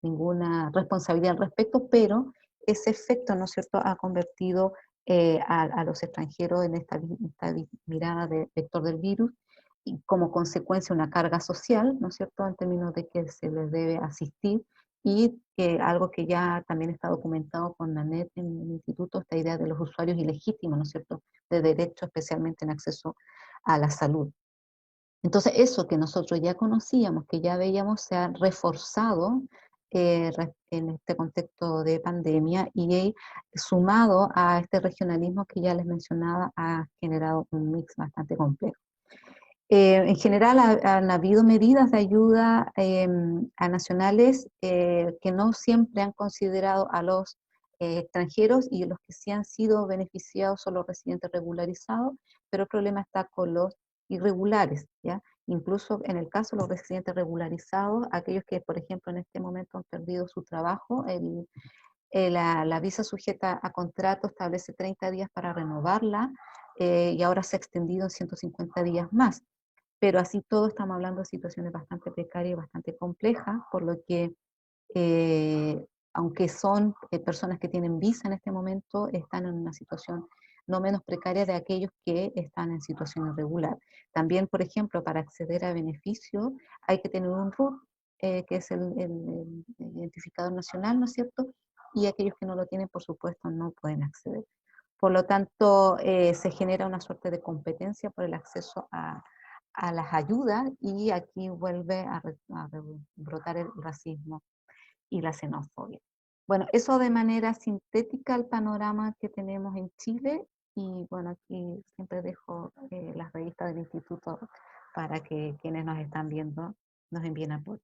ninguna responsabilidad al respecto, pero ese efecto, ¿no es cierto?, ha convertido a los extranjeros en esta mirada de vector del virus, y como consecuencia una carga social, ¿no es cierto?, en términos de que se les debe asistir, y algo que ya también está documentado con NANET en el instituto, esta idea de los usuarios ilegítimos, ¿no es cierto?, de derecho especialmente en acceso a la salud. Entonces eso que nosotros ya conocíamos, que ya veíamos, se ha reforzado en este contexto de pandemia, y sumado a este regionalismo que ya les mencionaba, ha generado un mix bastante complejo. En general han habido medidas de ayuda a nacionales que no siempre han considerado a los extranjeros, y los que sí han sido beneficiados son los residentes regularizados, pero el problema está con los irregulares, ¿ya? Incluso en el caso de los residentes regularizados, aquellos que, por ejemplo, en este momento han perdido su trabajo, la visa sujeta a contrato establece 30 días para renovarla, y ahora se ha extendido en 150 días más. Pero así todo estamos hablando de situaciones bastante precarias y bastante complejas, por lo que aunque son personas que tienen visa en este momento, están en una situación no menos precaria de aquellos que están en situación irregular. También, por ejemplo, para acceder a beneficios hay que tener un RUT, que es el identificador nacional, ¿no es cierto? Y aquellos que no lo tienen, por supuesto, no pueden acceder. Por lo tanto, se genera una suerte de competencia por el acceso a las ayudas, y aquí vuelve a brotar el racismo y la xenofobia. Bueno, eso de manera sintética el panorama que tenemos en Chile, y bueno, aquí siempre dejo las revistas del instituto para que quienes nos están viendo nos envíen apoyo.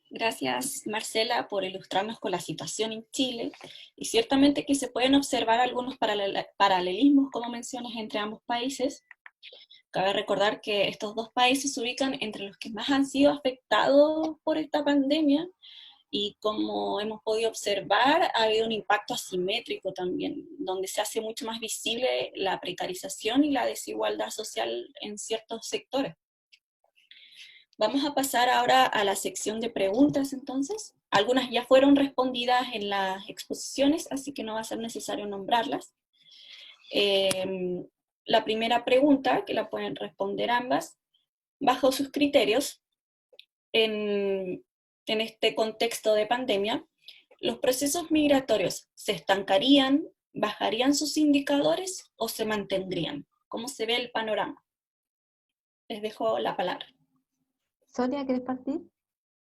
Gracias, Marcela, por ilustrarnos con la situación en Chile, y ciertamente que se pueden observar algunos paralelismos, como mencionas, entre ambos países. Cabe recordar que estos dos países se ubican entre los que más han sido afectados por esta pandemia, y como hemos podido observar, ha habido un impacto asimétrico también, donde se hace mucho más visible la precarización y la desigualdad social en ciertos sectores. Vamos a pasar ahora a la sección de preguntas entonces. Algunas ya fueron respondidas en las exposiciones, así que no va a ser necesario nombrarlas. La primera pregunta, que la pueden responder ambas, bajo sus criterios, en este contexto de pandemia, ¿los procesos migratorios se estancarían, bajarían sus indicadores o se mantendrían? ¿Cómo se ve el panorama? Les dejo la palabra.
Sonia, ¿quieres partir?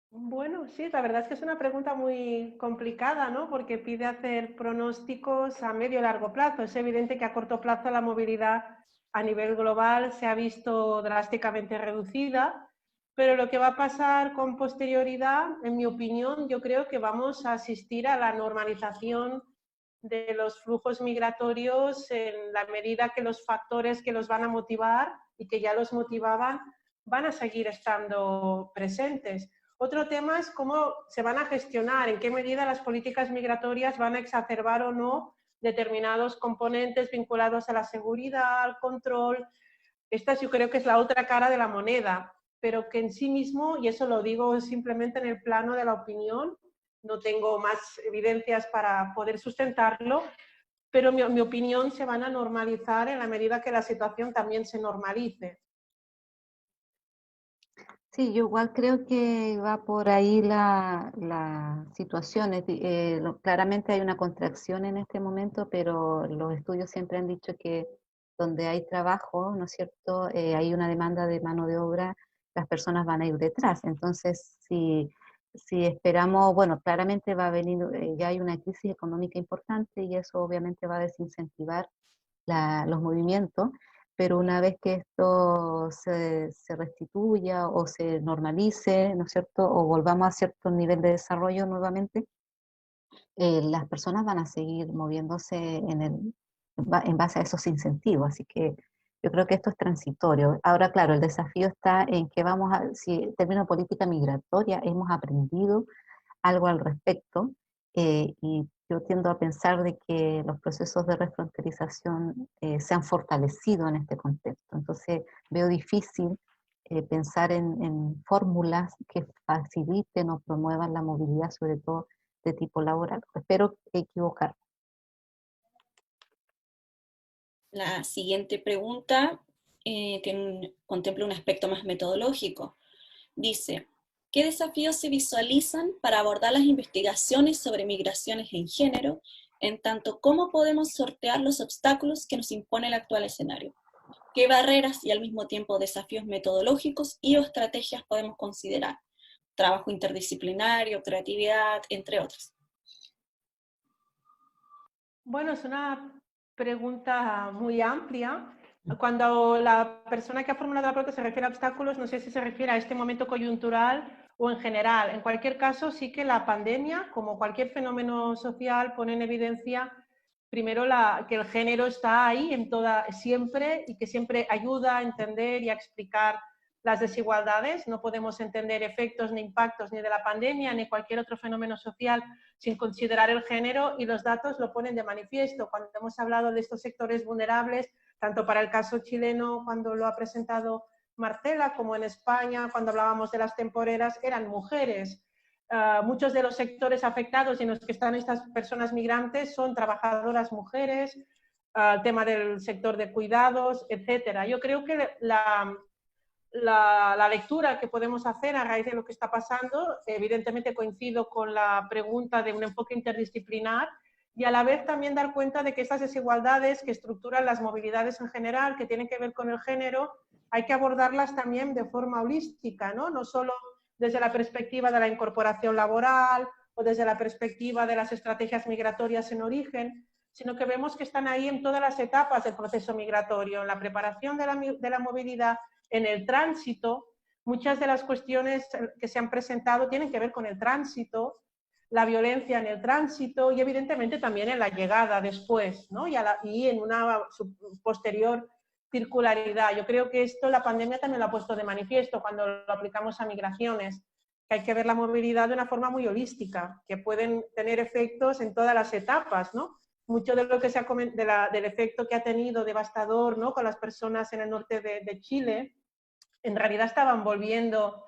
Bueno, sí, la verdad es que es una pregunta muy complicada, ¿no? Porque pide hacer pronósticos a medio y largo plazo. Es evidente que a corto plazo la movilidad a nivel global se ha visto drásticamente reducida, pero lo que va a pasar con posterioridad, en mi opinión, yo creo que vamos a asistir a la normalización de los flujos migratorios en la medida que los factores que los van a motivar y que ya los motivaban van a seguir estando presentes. Otro tema es cómo se van a gestionar, en qué medida las políticas migratorias van a exacerbar o no determinados componentes vinculados a la seguridad, al control. Esta yo creo que es la otra cara de la moneda, pero que en sí mismo, y eso lo digo simplemente en el plano de la opinión, no tengo más evidencias para poder sustentarlo, pero mi opinión se van a normalizar en la medida que la situación también se normalice.
Sí, yo igual creo que va por ahí la situación. Claramente hay una contracción en este momento, pero los estudios siempre han dicho que donde hay trabajo, ¿no es cierto? Hay una demanda de mano de obra, las personas van a ir detrás. Entonces, si esperamos, bueno, claramente va a venir, ya hay una crisis económica importante y eso obviamente va a desincentivar los movimientos, pero una vez que esto se restituya o se normalice, ¿no es cierto?, o volvamos a cierto nivel de desarrollo nuevamente, las personas van a seguir moviéndose en base a esos incentivos, así que yo creo que esto es transitorio. Ahora, claro, el desafío está en que si en términos de política migratoria hemos aprendido algo al respecto, y yo tiendo a pensar de que los procesos de refronterización se han fortalecido en este contexto. Entonces veo difícil pensar en fórmulas que faciliten o promuevan la movilidad, sobre todo de tipo laboral. Espero equivocar.
La siguiente pregunta contempla un aspecto más metodológico. Dice, ¿qué desafíos se visualizan para abordar las investigaciones sobre migraciones en género, en tanto cómo podemos sortear los obstáculos que nos impone el actual escenario? ¿Qué barreras y al mismo tiempo desafíos metodológicos y o estrategias podemos considerar? Trabajo interdisciplinario, creatividad, entre otras.
Bueno, es una pregunta muy amplia. Cuando la persona que ha formulado la pregunta se refiere a obstáculos, no sé si se refiere a este momento coyuntural o en general. En cualquier caso, sí que la pandemia, como cualquier fenómeno social, pone en evidencia primero que el género está ahí siempre y que siempre ayuda a entender y a explicar las desigualdades. No podemos entender efectos ni impactos ni de la pandemia ni cualquier otro fenómeno social sin considerar el género, y los datos lo ponen de manifiesto. Cuando hemos hablado de estos sectores vulnerables, tanto para el caso chileno, cuando lo ha presentado Marcela, como en España, cuando hablábamos de las temporeras, eran mujeres. Muchos de los sectores afectados en los que están estas personas migrantes son trabajadoras mujeres, el tema del sector de cuidados, etcétera. Yo creo que la lectura que podemos hacer a raíz de lo que está pasando, evidentemente coincido con la pregunta de un enfoque interdisciplinar, y a la vez también dar cuenta de que estas desigualdades que estructuran las movilidades en general, que tienen que ver con el género, hay que abordarlas también de forma holística, no solo desde la perspectiva de la incorporación laboral o desde la perspectiva de las estrategias migratorias en origen, sino que vemos que están ahí en todas las etapas del proceso migratorio, en la preparación de la movilidad, en el tránsito. Muchas de las cuestiones que se han presentado tienen que ver con el tránsito, la violencia en el tránsito y evidentemente también en la llegada después, ¿no? y en una posterior circularidad. Yo creo que esto la pandemia también lo ha puesto de manifiesto cuando lo aplicamos a migraciones, que hay que ver la movilidad de una forma muy holística, que pueden tener efectos en todas las etapas, ¿no? Mucho de lo que se ha comentado del efecto que ha tenido devastador, ¿no?, con las personas en el norte de Chile, en realidad estaban volviendo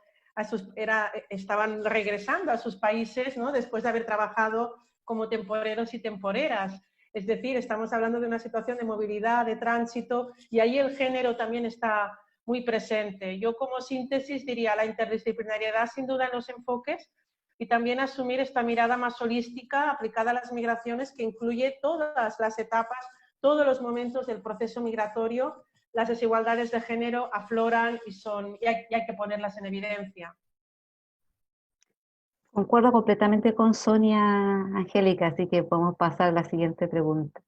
estaban regresando a sus países, ¿no?, después de haber trabajado como temporeros y temporeras. Es decir, estamos hablando de una situación de movilidad, de tránsito, y ahí el género también está muy presente. Yo como síntesis diría la interdisciplinariedad sin duda en los enfoques, y también asumir esta mirada más holística aplicada a las migraciones, que incluye todas las etapas, todos los momentos del proceso migratorio. Las desigualdades de género afloran y hay que ponerlas en evidencia.
Concuerdo completamente con Sonia, Angélica, así que podemos pasar a la siguiente pregunta.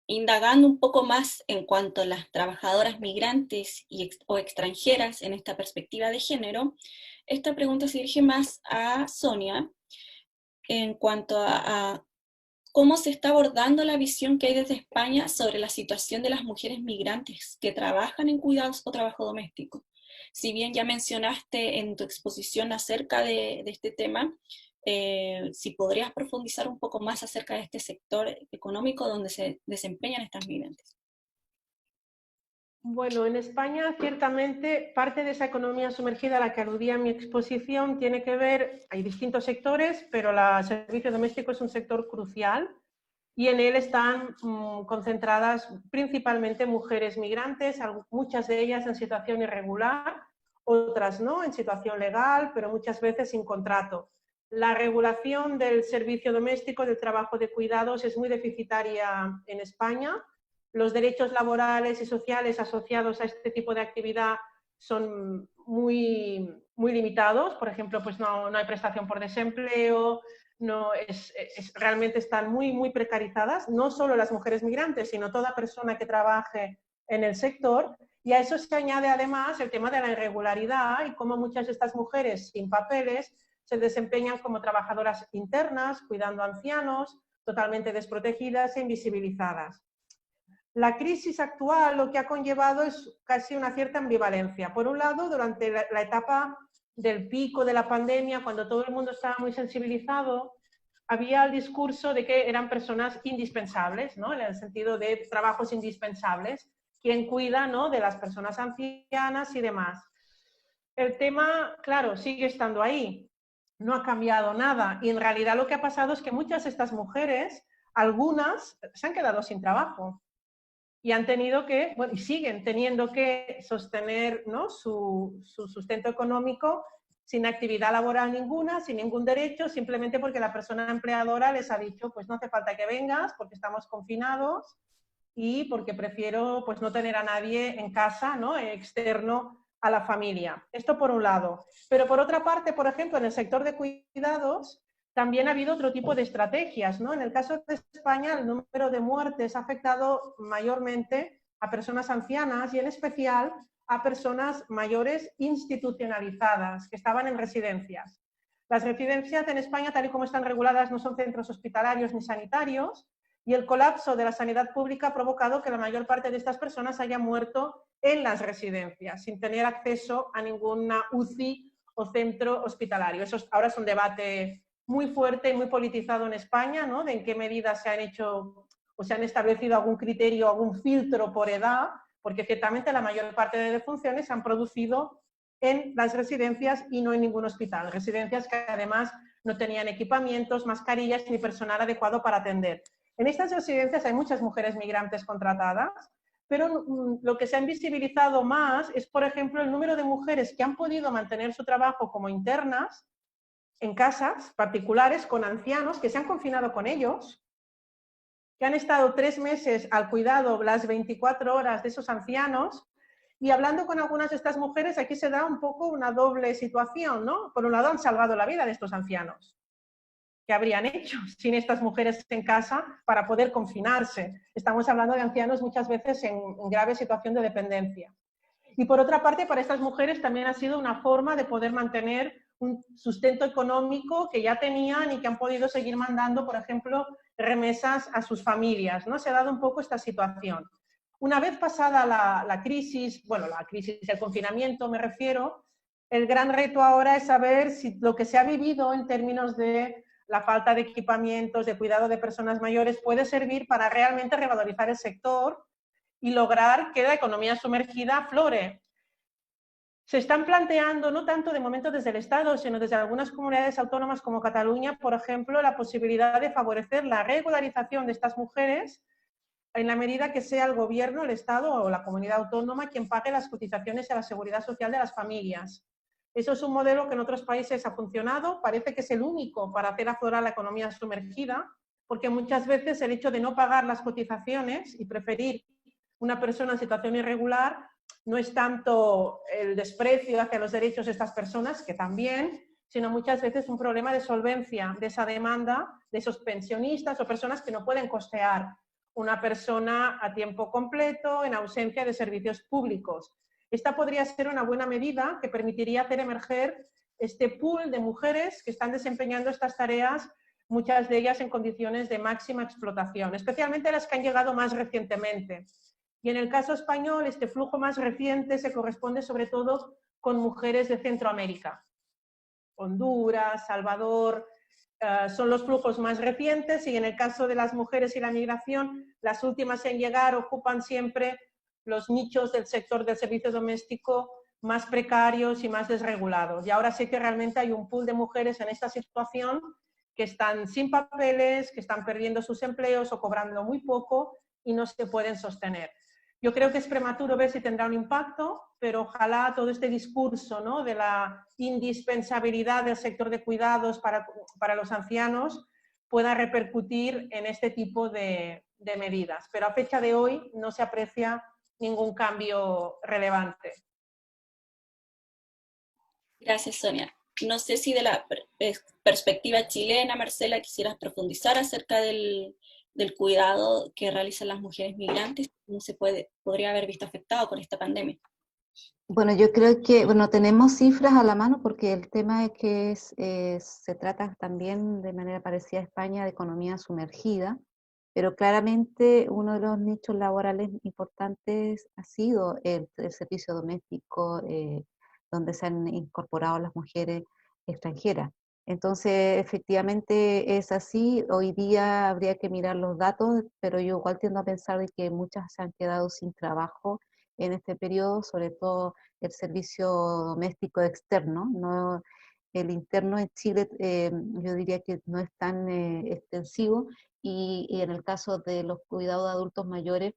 Indagando un poco más en cuanto a las trabajadoras migrantes o extranjeras en esta perspectiva de género, esta pregunta se dirige más a Sonia en cuanto a cómo se está abordando la visión que hay desde España sobre la situación de las mujeres migrantes que trabajan en cuidados o trabajo doméstico. Si bien ya mencionaste en tu exposición acerca de este tema, si podrías profundizar un poco más acerca de este sector económico donde se desempeñan estas migrantes.
Bueno, en España ciertamente parte de esa economía sumergida a la que aludía en mi exposición tiene que ver, hay distintos sectores, pero el servicio doméstico es un sector crucial y en él están concentradas principalmente mujeres migrantes, muchas de ellas en situación irregular, otras no, en situación legal, pero muchas veces sin contrato. La regulación del servicio doméstico, del trabajo de cuidados, es muy deficitaria en España. Los derechos laborales y sociales asociados a este tipo de actividad son muy limitados. Por ejemplo, pues no hay prestación por desempleo, realmente están muy precarizadas, no solo las mujeres migrantes, sino toda persona que trabaje en el sector. Y a eso se añade además el tema de la irregularidad y cómo muchas de estas mujeres sin papeles se desempeñan como trabajadoras internas, cuidando a ancianos, totalmente desprotegidas e invisibilizadas. La crisis actual lo que ha conllevado es casi una cierta ambivalencia. Por un lado, durante la etapa del pico de la pandemia, cuando todo el mundo estaba muy sensibilizado, había el discurso de que eran personas indispensables, ¿no? En el sentido de trabajos indispensables. ¿Quién cuida, ¿no?, de las personas ancianas y demás? El tema, claro, sigue estando ahí. No ha cambiado nada. Y en realidad lo que ha pasado es que muchas de estas mujeres, algunas, se han quedado sin trabajo. Y han tenido que, bueno, y siguen teniendo que sostener, ¿no?, su sustento económico sin actividad laboral ninguna, sin ningún derecho, simplemente porque la persona empleadora les ha dicho, pues no hace falta que vengas porque estamos confinados y porque prefiero pues no tener a nadie en casa, ¿no?, externo a la familia. Esto por un lado. Pero por otra parte, por ejemplo, en el sector de cuidados, también ha habido otro tipo de estrategias, ¿no? En el caso de España, el número de muertes ha afectado mayormente a personas ancianas y en especial a personas mayores institucionalizadas que estaban en residencias. Las residencias en España, tal y como están reguladas, no son centros hospitalarios ni sanitarios y el colapso de la sanidad pública ha provocado que la mayor parte de estas personas haya muerto en las residencias, sin tener acceso a ninguna UCI o centro hospitalario. Eso ahora es un debate muy fuerte y muy politizado en España, ¿no?, de en qué medida se han hecho o se han establecido algún criterio, algún filtro por edad, porque ciertamente la mayor parte de defunciones se han producido en las residencias y no en ningún hospital. Residencias que además no tenían equipamientos, mascarillas ni personal adecuado para atender. En estas residencias hay muchas mujeres migrantes contratadas, pero lo que se ha invisibilizado más es, por ejemplo, el número de mujeres que han podido mantener su trabajo como internas en casas particulares con ancianos que se han confinado con ellos, que han estado 3 meses al cuidado las 24 horas de esos ancianos. Y hablando con algunas de estas mujeres, aquí se da un poco una doble situación, ¿no? Por un lado, han salvado la vida de estos ancianos. ¿Qué habrían hecho sin estas mujeres en casa para poder confinarse? Estamos hablando de ancianos muchas veces en grave situación de dependencia. Y por otra parte, para estas mujeres también ha sido una forma de poder mantener un sustento económico que ya tenían y que han podido seguir mandando, por ejemplo, remesas a sus familias, ¿no? Se ha dado un poco esta situación. Una vez pasada la crisis, bueno, la crisis del confinamiento me refiero, el gran reto ahora es saber si lo que se ha vivido en términos de la falta de equipamientos, de cuidado de personas mayores, puede servir para realmente revalorizar el sector y lograr que la economía sumergida aflore. Se están planteando, no tanto de momento desde el Estado, sino desde algunas comunidades autónomas como Cataluña, por ejemplo, la posibilidad de favorecer la regularización de estas mujeres en la medida que sea el gobierno, el Estado o la comunidad autónoma quien pague las cotizaciones a la seguridad social de las familias. Eso es un modelo que en otros países ha funcionado, parece que es el único para hacer aflorar la economía sumergida, porque muchas veces el hecho de no pagar las cotizaciones y preferir una persona en situación irregular no es tanto el desprecio hacia los derechos de estas personas, que también, sino muchas veces un problema de solvencia de esa demanda de esos pensionistas o personas que no pueden costear una persona a tiempo completo en ausencia de servicios públicos. Esta podría ser una buena medida que permitiría hacer emerger este pool de mujeres que están desempeñando estas tareas, muchas de ellas en condiciones de máxima explotación, especialmente las que han llegado más recientemente. Y en el caso español, este flujo más reciente se corresponde sobre todo con mujeres de Centroamérica. Honduras, Salvador, son los flujos más recientes, y en el caso de las mujeres y la migración, las últimas en llegar ocupan siempre los nichos del sector del servicio doméstico más precarios y más desregulados. Y ahora sí que realmente hay un pool de mujeres en esta situación que están sin papeles, que están perdiendo sus empleos o cobrando muy poco y no se pueden sostener. Yo creo que es prematuro ver si tendrá un impacto, pero ojalá todo este discurso, ¿no?, de la indispensabilidad del sector de cuidados para los ancianos pueda repercutir en este tipo de medidas. Pero a fecha de hoy no se aprecia ningún cambio relevante.
Gracias, Sonia. No sé si de la perspectiva chilena, Marcela, quisieras profundizar acerca del cuidado que realizan las mujeres migrantes, cómo se podría haber visto afectado con esta pandemia.
Bueno, yo creo que, bueno, tenemos cifras a la mano porque el tema es que se trata también de manera parecida a España de economía sumergida, pero claramente uno de los nichos laborales importantes ha sido el servicio doméstico, donde se han incorporado las mujeres extranjeras. Entonces, efectivamente es así. Hoy día habría que mirar los datos, pero yo igual tiendo a pensar de que muchas se han quedado sin trabajo en este periodo, sobre todo el servicio doméstico externo, ¿no? El interno en Chile yo diría que no es tan extensivo, y en el caso de los cuidados de adultos mayores,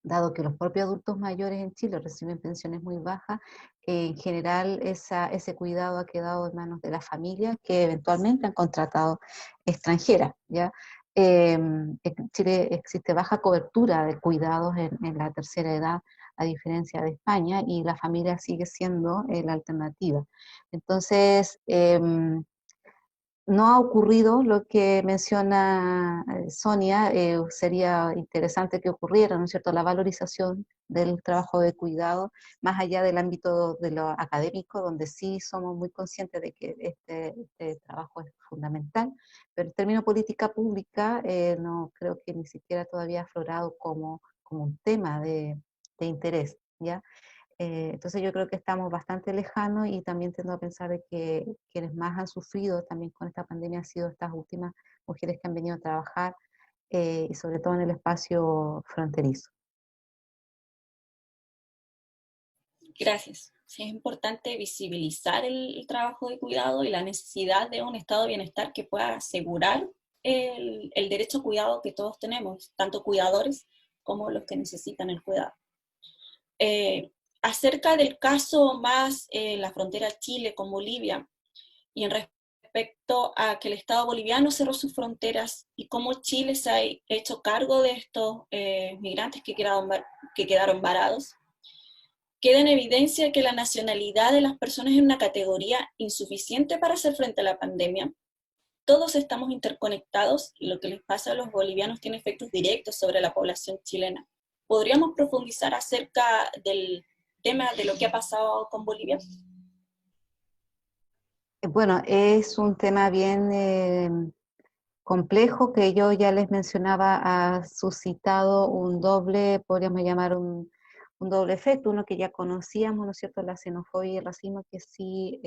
dado que los propios adultos mayores en Chile reciben pensiones muy bajas, en general ese cuidado ha quedado en manos de la familia, que eventualmente han contratado extranjeras, ¿ya? En Chile existe baja cobertura de cuidados en la tercera edad, a diferencia de España, y la familia sigue siendo la alternativa. Entonces, no ha ocurrido lo que menciona Sonia. Sería interesante que ocurriera, ¿no es cierto?, la valorización del trabajo de cuidado, más allá del ámbito de lo académico, donde sí somos muy conscientes de que este trabajo es fundamental, pero en términos de política pública no creo que ni siquiera todavía ha aflorado como un tema de interés, ¿ya? Entonces yo creo que estamos bastante lejanos, y también tiendo a pensar de que quienes más han sufrido también con esta pandemia han sido estas últimas mujeres que han venido a trabajar, y sobre todo en el espacio fronterizo.
Gracias. Sí, es importante visibilizar el trabajo de cuidado y la necesidad de un estado de bienestar que pueda asegurar el derecho a cuidado que todos tenemos, tanto cuidadores como los que necesitan el cuidado. Acerca del caso más la frontera Chile con Bolivia, y en respecto a que el Estado boliviano cerró sus fronteras y cómo Chile se ha hecho cargo de estos migrantes que quedaron varados, queda en evidencia que la nacionalidad de las personas es una categoría insuficiente para hacer frente a la pandemia. Todos estamos interconectados, y lo que les pasa a los bolivianos tiene efectos directos sobre la población chilena. ¿Podríamos profundizar acerca del tema de lo que ha pasado con Bolivia?
Bueno, es un tema bien complejo, que yo ya les mencionaba, ha suscitado un doble, podríamos llamar un doble efecto, uno que ya conocíamos, ¿no es cierto?, la xenofobia y el racismo, que sí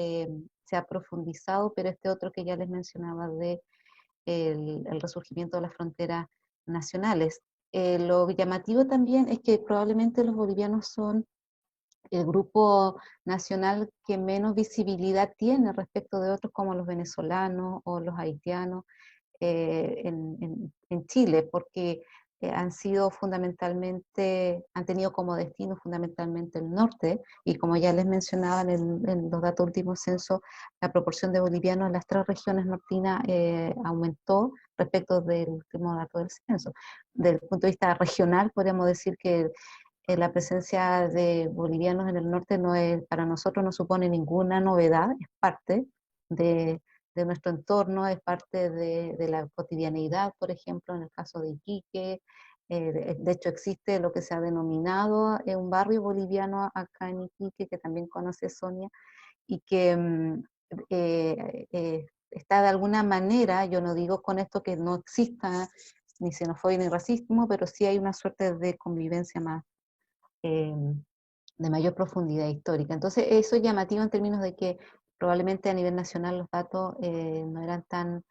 se ha profundizado, pero este otro que ya les mencionaba de el resurgimiento de las fronteras nacionales. Lo llamativo también es que probablemente los bolivianos son el grupo nacional que menos visibilidad tiene respecto de otros como los venezolanos o los haitianos en Chile, porque han sido fundamentalmente, han tenido como destino fundamentalmente el norte, y como ya les mencionaba en los datos últimos censos, la proporción de bolivianos en las 3 regiones nortinas aumentó respecto del último dato del censo. Desde el punto de vista regional, podríamos decir que la presencia de bolivianos en el norte para nosotros no supone ninguna novedad, es parte de nuestro entorno, es parte de la cotidianeidad, por ejemplo, en el caso de Iquique. De hecho, existe lo que se ha denominado un barrio boliviano acá en Iquique, que también conoce Sonia, y que está de alguna manera, yo no digo con esto que no exista ni xenofobia ni racismo, pero sí hay una suerte de convivencia más mayor profundidad histórica. Entonces, eso es llamativo en términos de que probablemente a nivel nacional los datos no eran tan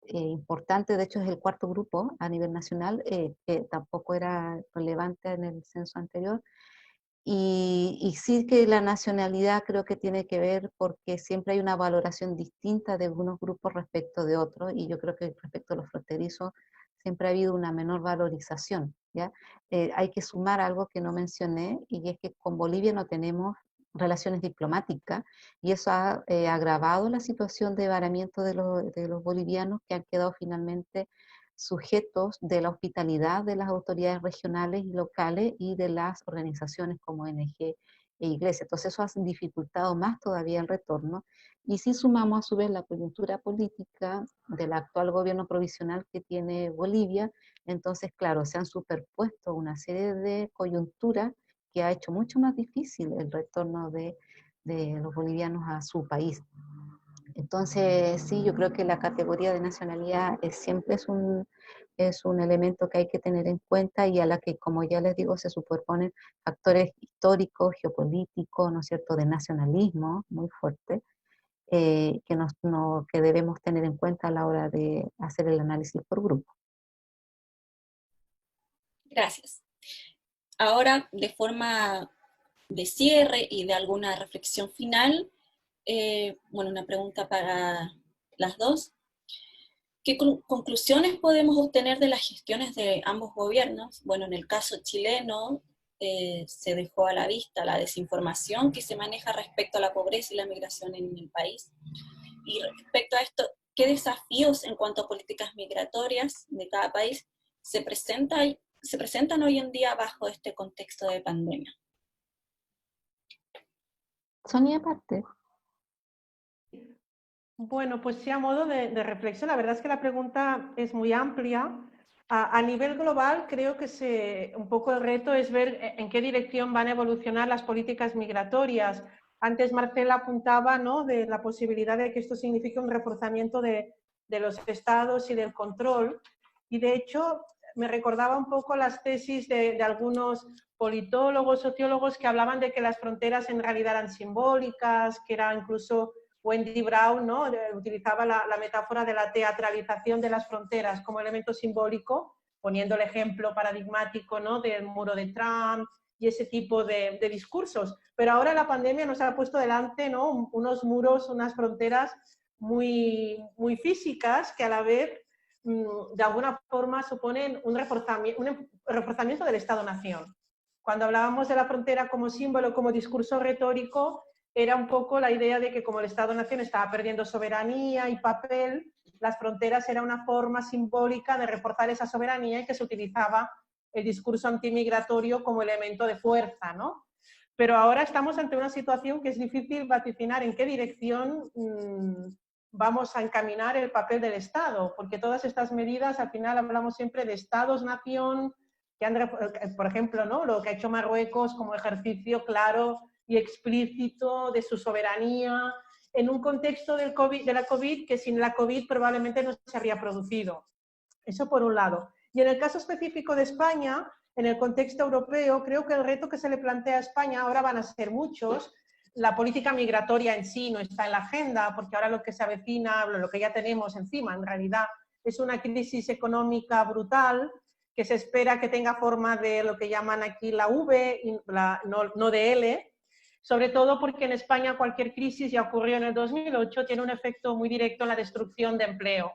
importantes. De hecho, es el cuarto grupo a nivel nacional, que tampoco era relevante en el censo anterior. Y sí que la nacionalidad creo que tiene que ver porque siempre hay una valoración distinta de algunos grupos respecto de otros, y yo creo que respecto a los fronterizos siempre ha habido una menor valorización, ¿ya? Hay que sumar algo que no mencioné, y es que con Bolivia no tenemos relaciones diplomáticas, y eso ha agravado la situación de varamiento de los bolivianos, que han quedado finalmente sujetos de la hospitalidad de las autoridades regionales y locales y de las organizaciones como ONG e iglesia. Entonces eso ha dificultado más todavía el retorno. Y si sumamos a su vez la coyuntura política del actual gobierno provisional que tiene Bolivia, entonces claro, se han superpuesto una serie de coyunturas que ha hecho mucho más difícil el retorno de los bolivianos a su país. Entonces, sí, yo creo que la categoría de nacionalidad siempre es un elemento que hay que tener en cuenta, y a la que, como ya les digo, se superponen factores históricos, geopolíticos, ¿no es cierto?, de nacionalismo muy fuerte, que debemos tener en cuenta a la hora de hacer el análisis por grupo.
Gracias. Ahora, de forma de cierre y de alguna reflexión final, bueno, una pregunta para las dos. ¿Qué conclusiones podemos obtener de las gestiones de ambos gobiernos? Bueno, en el caso chileno se dejó a la vista la desinformación que se maneja respecto a la pobreza y la migración en el país. Y respecto a esto, ¿qué desafíos en cuanto a políticas migratorias de cada país se presentan hoy en día bajo este contexto de pandemia?
Sonia, aparte.
Bueno, pues sí, a modo de reflexión, la verdad es que la pregunta es muy amplia. A nivel global, creo que un poco el reto es ver en qué dirección van a evolucionar las políticas migratorias. Antes Marcela apuntaba, ¿no?, de la posibilidad de que esto signifique un reforzamiento de los estados y del control. Y de hecho, me recordaba un poco las tesis de algunos politólogos, sociólogos, que hablaban de que las fronteras en realidad eran simbólicas, que era incluso Wendy Brown, ¿no?, utilizaba la metáfora de la teatralización de las fronteras como elemento simbólico, poniendo el ejemplo paradigmático, ¿no?, del muro de Trump y ese tipo de discursos. Pero ahora la pandemia nos ha puesto delante, ¿no?, unos muros, unas fronteras muy, muy físicas, que a la vez de alguna forma suponen un reforzamiento del Estado-Nación. Cuando hablábamos de la frontera como símbolo, como discurso retórico, era un poco la idea de que como el Estado-Nación estaba perdiendo soberanía y papel, las fronteras era una forma simbólica de reforzar esa soberanía, y que se utilizaba el discurso antimigratorio como elemento de fuerza, ¿no? Pero ahora estamos ante una situación que es difícil vaticinar en qué dirección vamos a encaminar el papel del Estado, porque todas estas medidas, al final hablamos siempre de Estados-Nación, que han, por ejemplo, ¿no?, lo que ha hecho Marruecos como ejercicio claro y explícito de su soberanía, en un contexto de la COVID que sin la COVID probablemente no se habría producido. Eso por un lado. Y en el caso específico de España, en el contexto europeo, creo que el reto que se le plantea a España, ahora van a ser muchos. La política migratoria en sí no está en la agenda, porque ahora lo que se avecina, lo que ya tenemos encima, en realidad, es una crisis económica brutal, que se espera que tenga forma de lo que llaman aquí la V, no de L, sobre todo porque en España cualquier crisis, ya ocurrió en el 2008, tiene un efecto muy directo en la destrucción de empleo.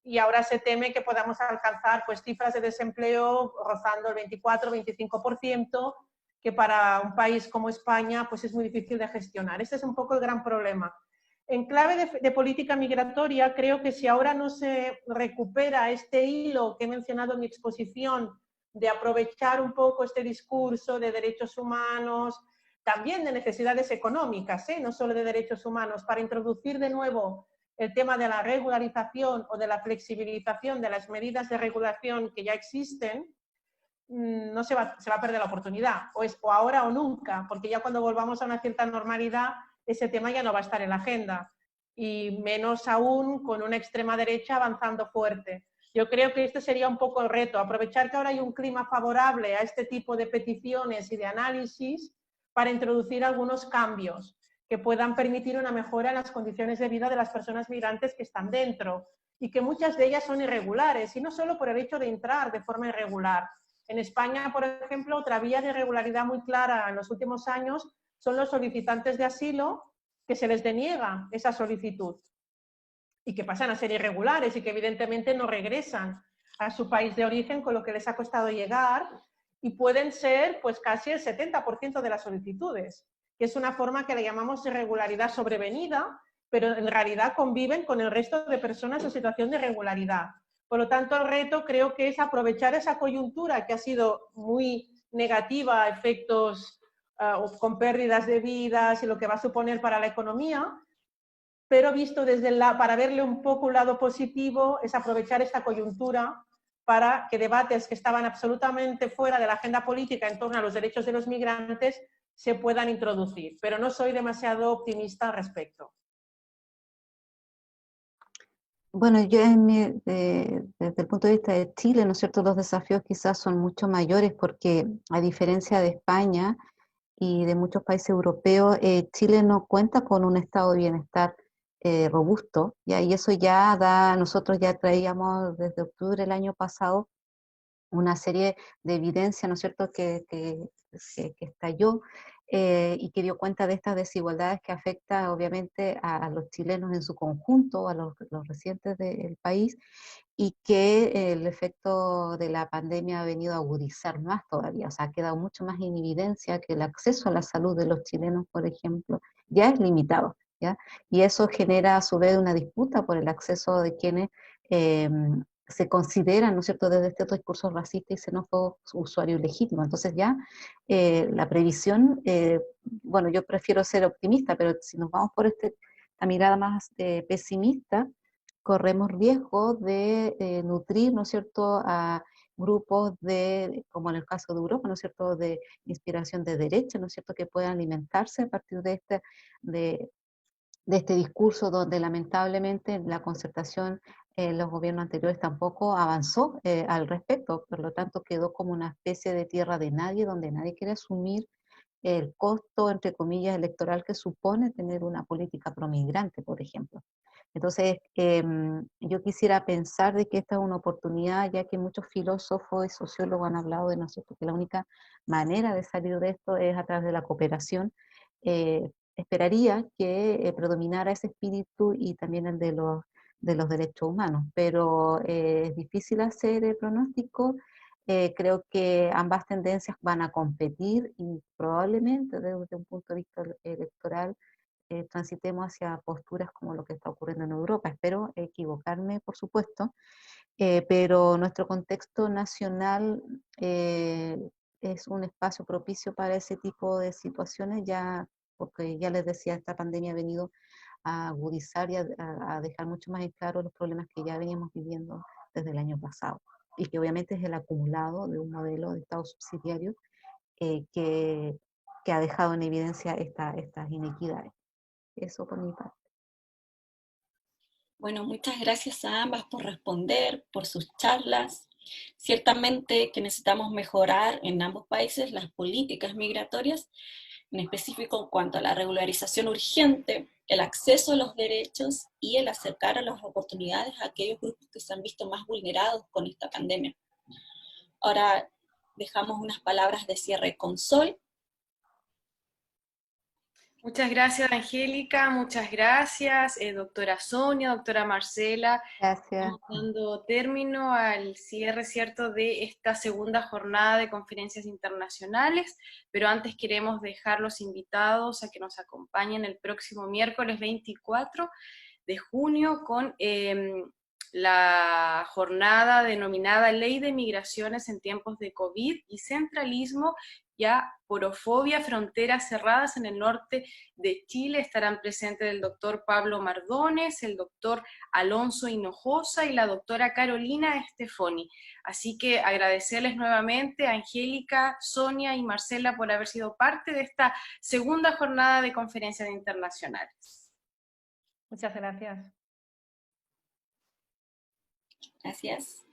Y ahora se teme que podamos alcanzar pues cifras de desempleo rozando el 24-25%, que para un país como España pues es muy difícil de gestionar. Este es un poco el gran problema. En clave de política migratoria, creo que si ahora no se recupera este hilo que he mencionado en mi exposición, de aprovechar un poco este discurso de derechos humanos, también de necesidades económicas, no solo de derechos humanos, para introducir de nuevo el tema de la regularización o de la flexibilización de las medidas de regulación que ya existen, no se va a perder la oportunidad, o ahora o nunca, porque ya cuando volvamos a una cierta normalidad, ese tema ya no va a estar en la agenda, y menos aún con una extrema derecha avanzando fuerte. Yo creo que este sería un poco el reto, aprovechar que ahora hay un clima favorable a este tipo de peticiones y de análisis para introducir algunos cambios que puedan permitir una mejora en las condiciones de vida de las personas migrantes que están dentro y que muchas de ellas son irregulares, y no solo por el hecho de entrar de forma irregular. En España, por ejemplo, otra vía de irregularidad muy clara en los últimos años son los solicitantes de asilo que se les deniega esa solicitud y que pasan a ser irregulares y que evidentemente no regresan a su país de origen con lo que les ha costado llegar, y pueden ser pues casi el 70% de las solicitudes, que es una forma que le llamamos irregularidad sobrevenida, pero en realidad conviven con el resto de personas en situación de irregularidad. Por lo tanto, el reto creo que es aprovechar esa coyuntura que ha sido muy negativa a efectos con pérdidas de vidas y lo que va a suponer para la economía, pero visto desde para verle un poco un lado positivo, es aprovechar esta coyuntura para que debates que estaban absolutamente fuera de la agenda política en torno a los derechos de los migrantes se puedan introducir. Pero no soy demasiado optimista al respecto.
Bueno, yo desde el punto de vista de Chile, ¿no es cierto?, los desafíos quizás son mucho mayores porque, a diferencia de España y de muchos países europeos, Chile no cuenta con un estado de bienestar robusto, ¿ya? Y eso ya nosotros ya traíamos desde octubre del año pasado una serie de evidencia, ¿no es cierto?, que estalló y que dio cuenta de estas desigualdades que afecta obviamente a los chilenos en su conjunto, a los residentes del país, y que el efecto de la pandemia ha venido a agudizar más todavía, o sea, ha quedado mucho más en evidencia que el acceso a la salud de los chilenos, por ejemplo, ya es limitado, ¿ya? Y eso genera a su vez una disputa por el acceso de quienes se consideran, ¿no es cierto?, desde este discurso racista y xenófobo, usuario ilegítimo. Entonces ya la previsión, bueno, yo prefiero ser optimista, pero si nos vamos por esta mirada más pesimista, corremos riesgo de nutrir, ¿no es cierto?, a grupos como en el caso de Europa, ¿no es cierto?, de inspiración de derecha, ¿no es cierto?, que puedan alimentarse a partir de este discurso donde lamentablemente la concertación en los gobiernos anteriores tampoco avanzó al respecto, por lo tanto quedó como una especie de tierra de nadie, donde nadie quiere asumir el costo, entre comillas, electoral que supone tener una política promigrante, por ejemplo. Entonces, yo quisiera pensar de que esta es una oportunidad, ya que muchos filósofos y sociólogos han hablado de nosotros, que la única manera de salir de esto es a través de la cooperación. Esperaría que predominara ese espíritu y también el de los derechos humanos, pero es difícil hacer el pronóstico. Creo que ambas tendencias van a competir y probablemente desde un punto de vista electoral transitemos hacia posturas como lo que está ocurriendo en Europa. Espero equivocarme, por supuesto, pero nuestro contexto nacional es un espacio propicio para ese tipo de situaciones, ya porque ya les decía, esta pandemia ha venido a agudizar y a dejar mucho más en claro los problemas que ya veníamos viviendo desde el año pasado, y que obviamente es el acumulado de un modelo de Estado subsidiario que ha dejado en evidencia estas inequidades. Eso por mi parte.
Bueno, muchas gracias a ambas por responder, por sus charlas. Ciertamente que necesitamos mejorar en ambos países las políticas migratorias, en específico en cuanto a la regularización urgente, el acceso a los derechos y el acercar a las oportunidades a aquellos grupos que se han visto más vulnerados con esta pandemia. Ahora dejamos unas palabras de cierre con Sol.
Muchas gracias, Angélica, muchas gracias, doctora Sonia, doctora Marcela.
Gracias.
Estamos dando término al cierre, ¿cierto?, de esta segunda jornada de conferencias internacionales, pero antes queremos dejar los invitados a que nos acompañen el próximo miércoles 24 de junio con la jornada denominada Ley de Migraciones en tiempos de COVID y Centralismo, ya porofobia, fronteras cerradas en el norte de Chile. Estarán presentes el doctor Pablo Mardones, el doctor Alonso Hinojosa y la doctora Carolina Estefoni. Así que agradecerles nuevamente a Angélica, Sonia y Marcela por haber sido parte de esta segunda jornada de conferencias internacionales.
Muchas gracias.
Gracias.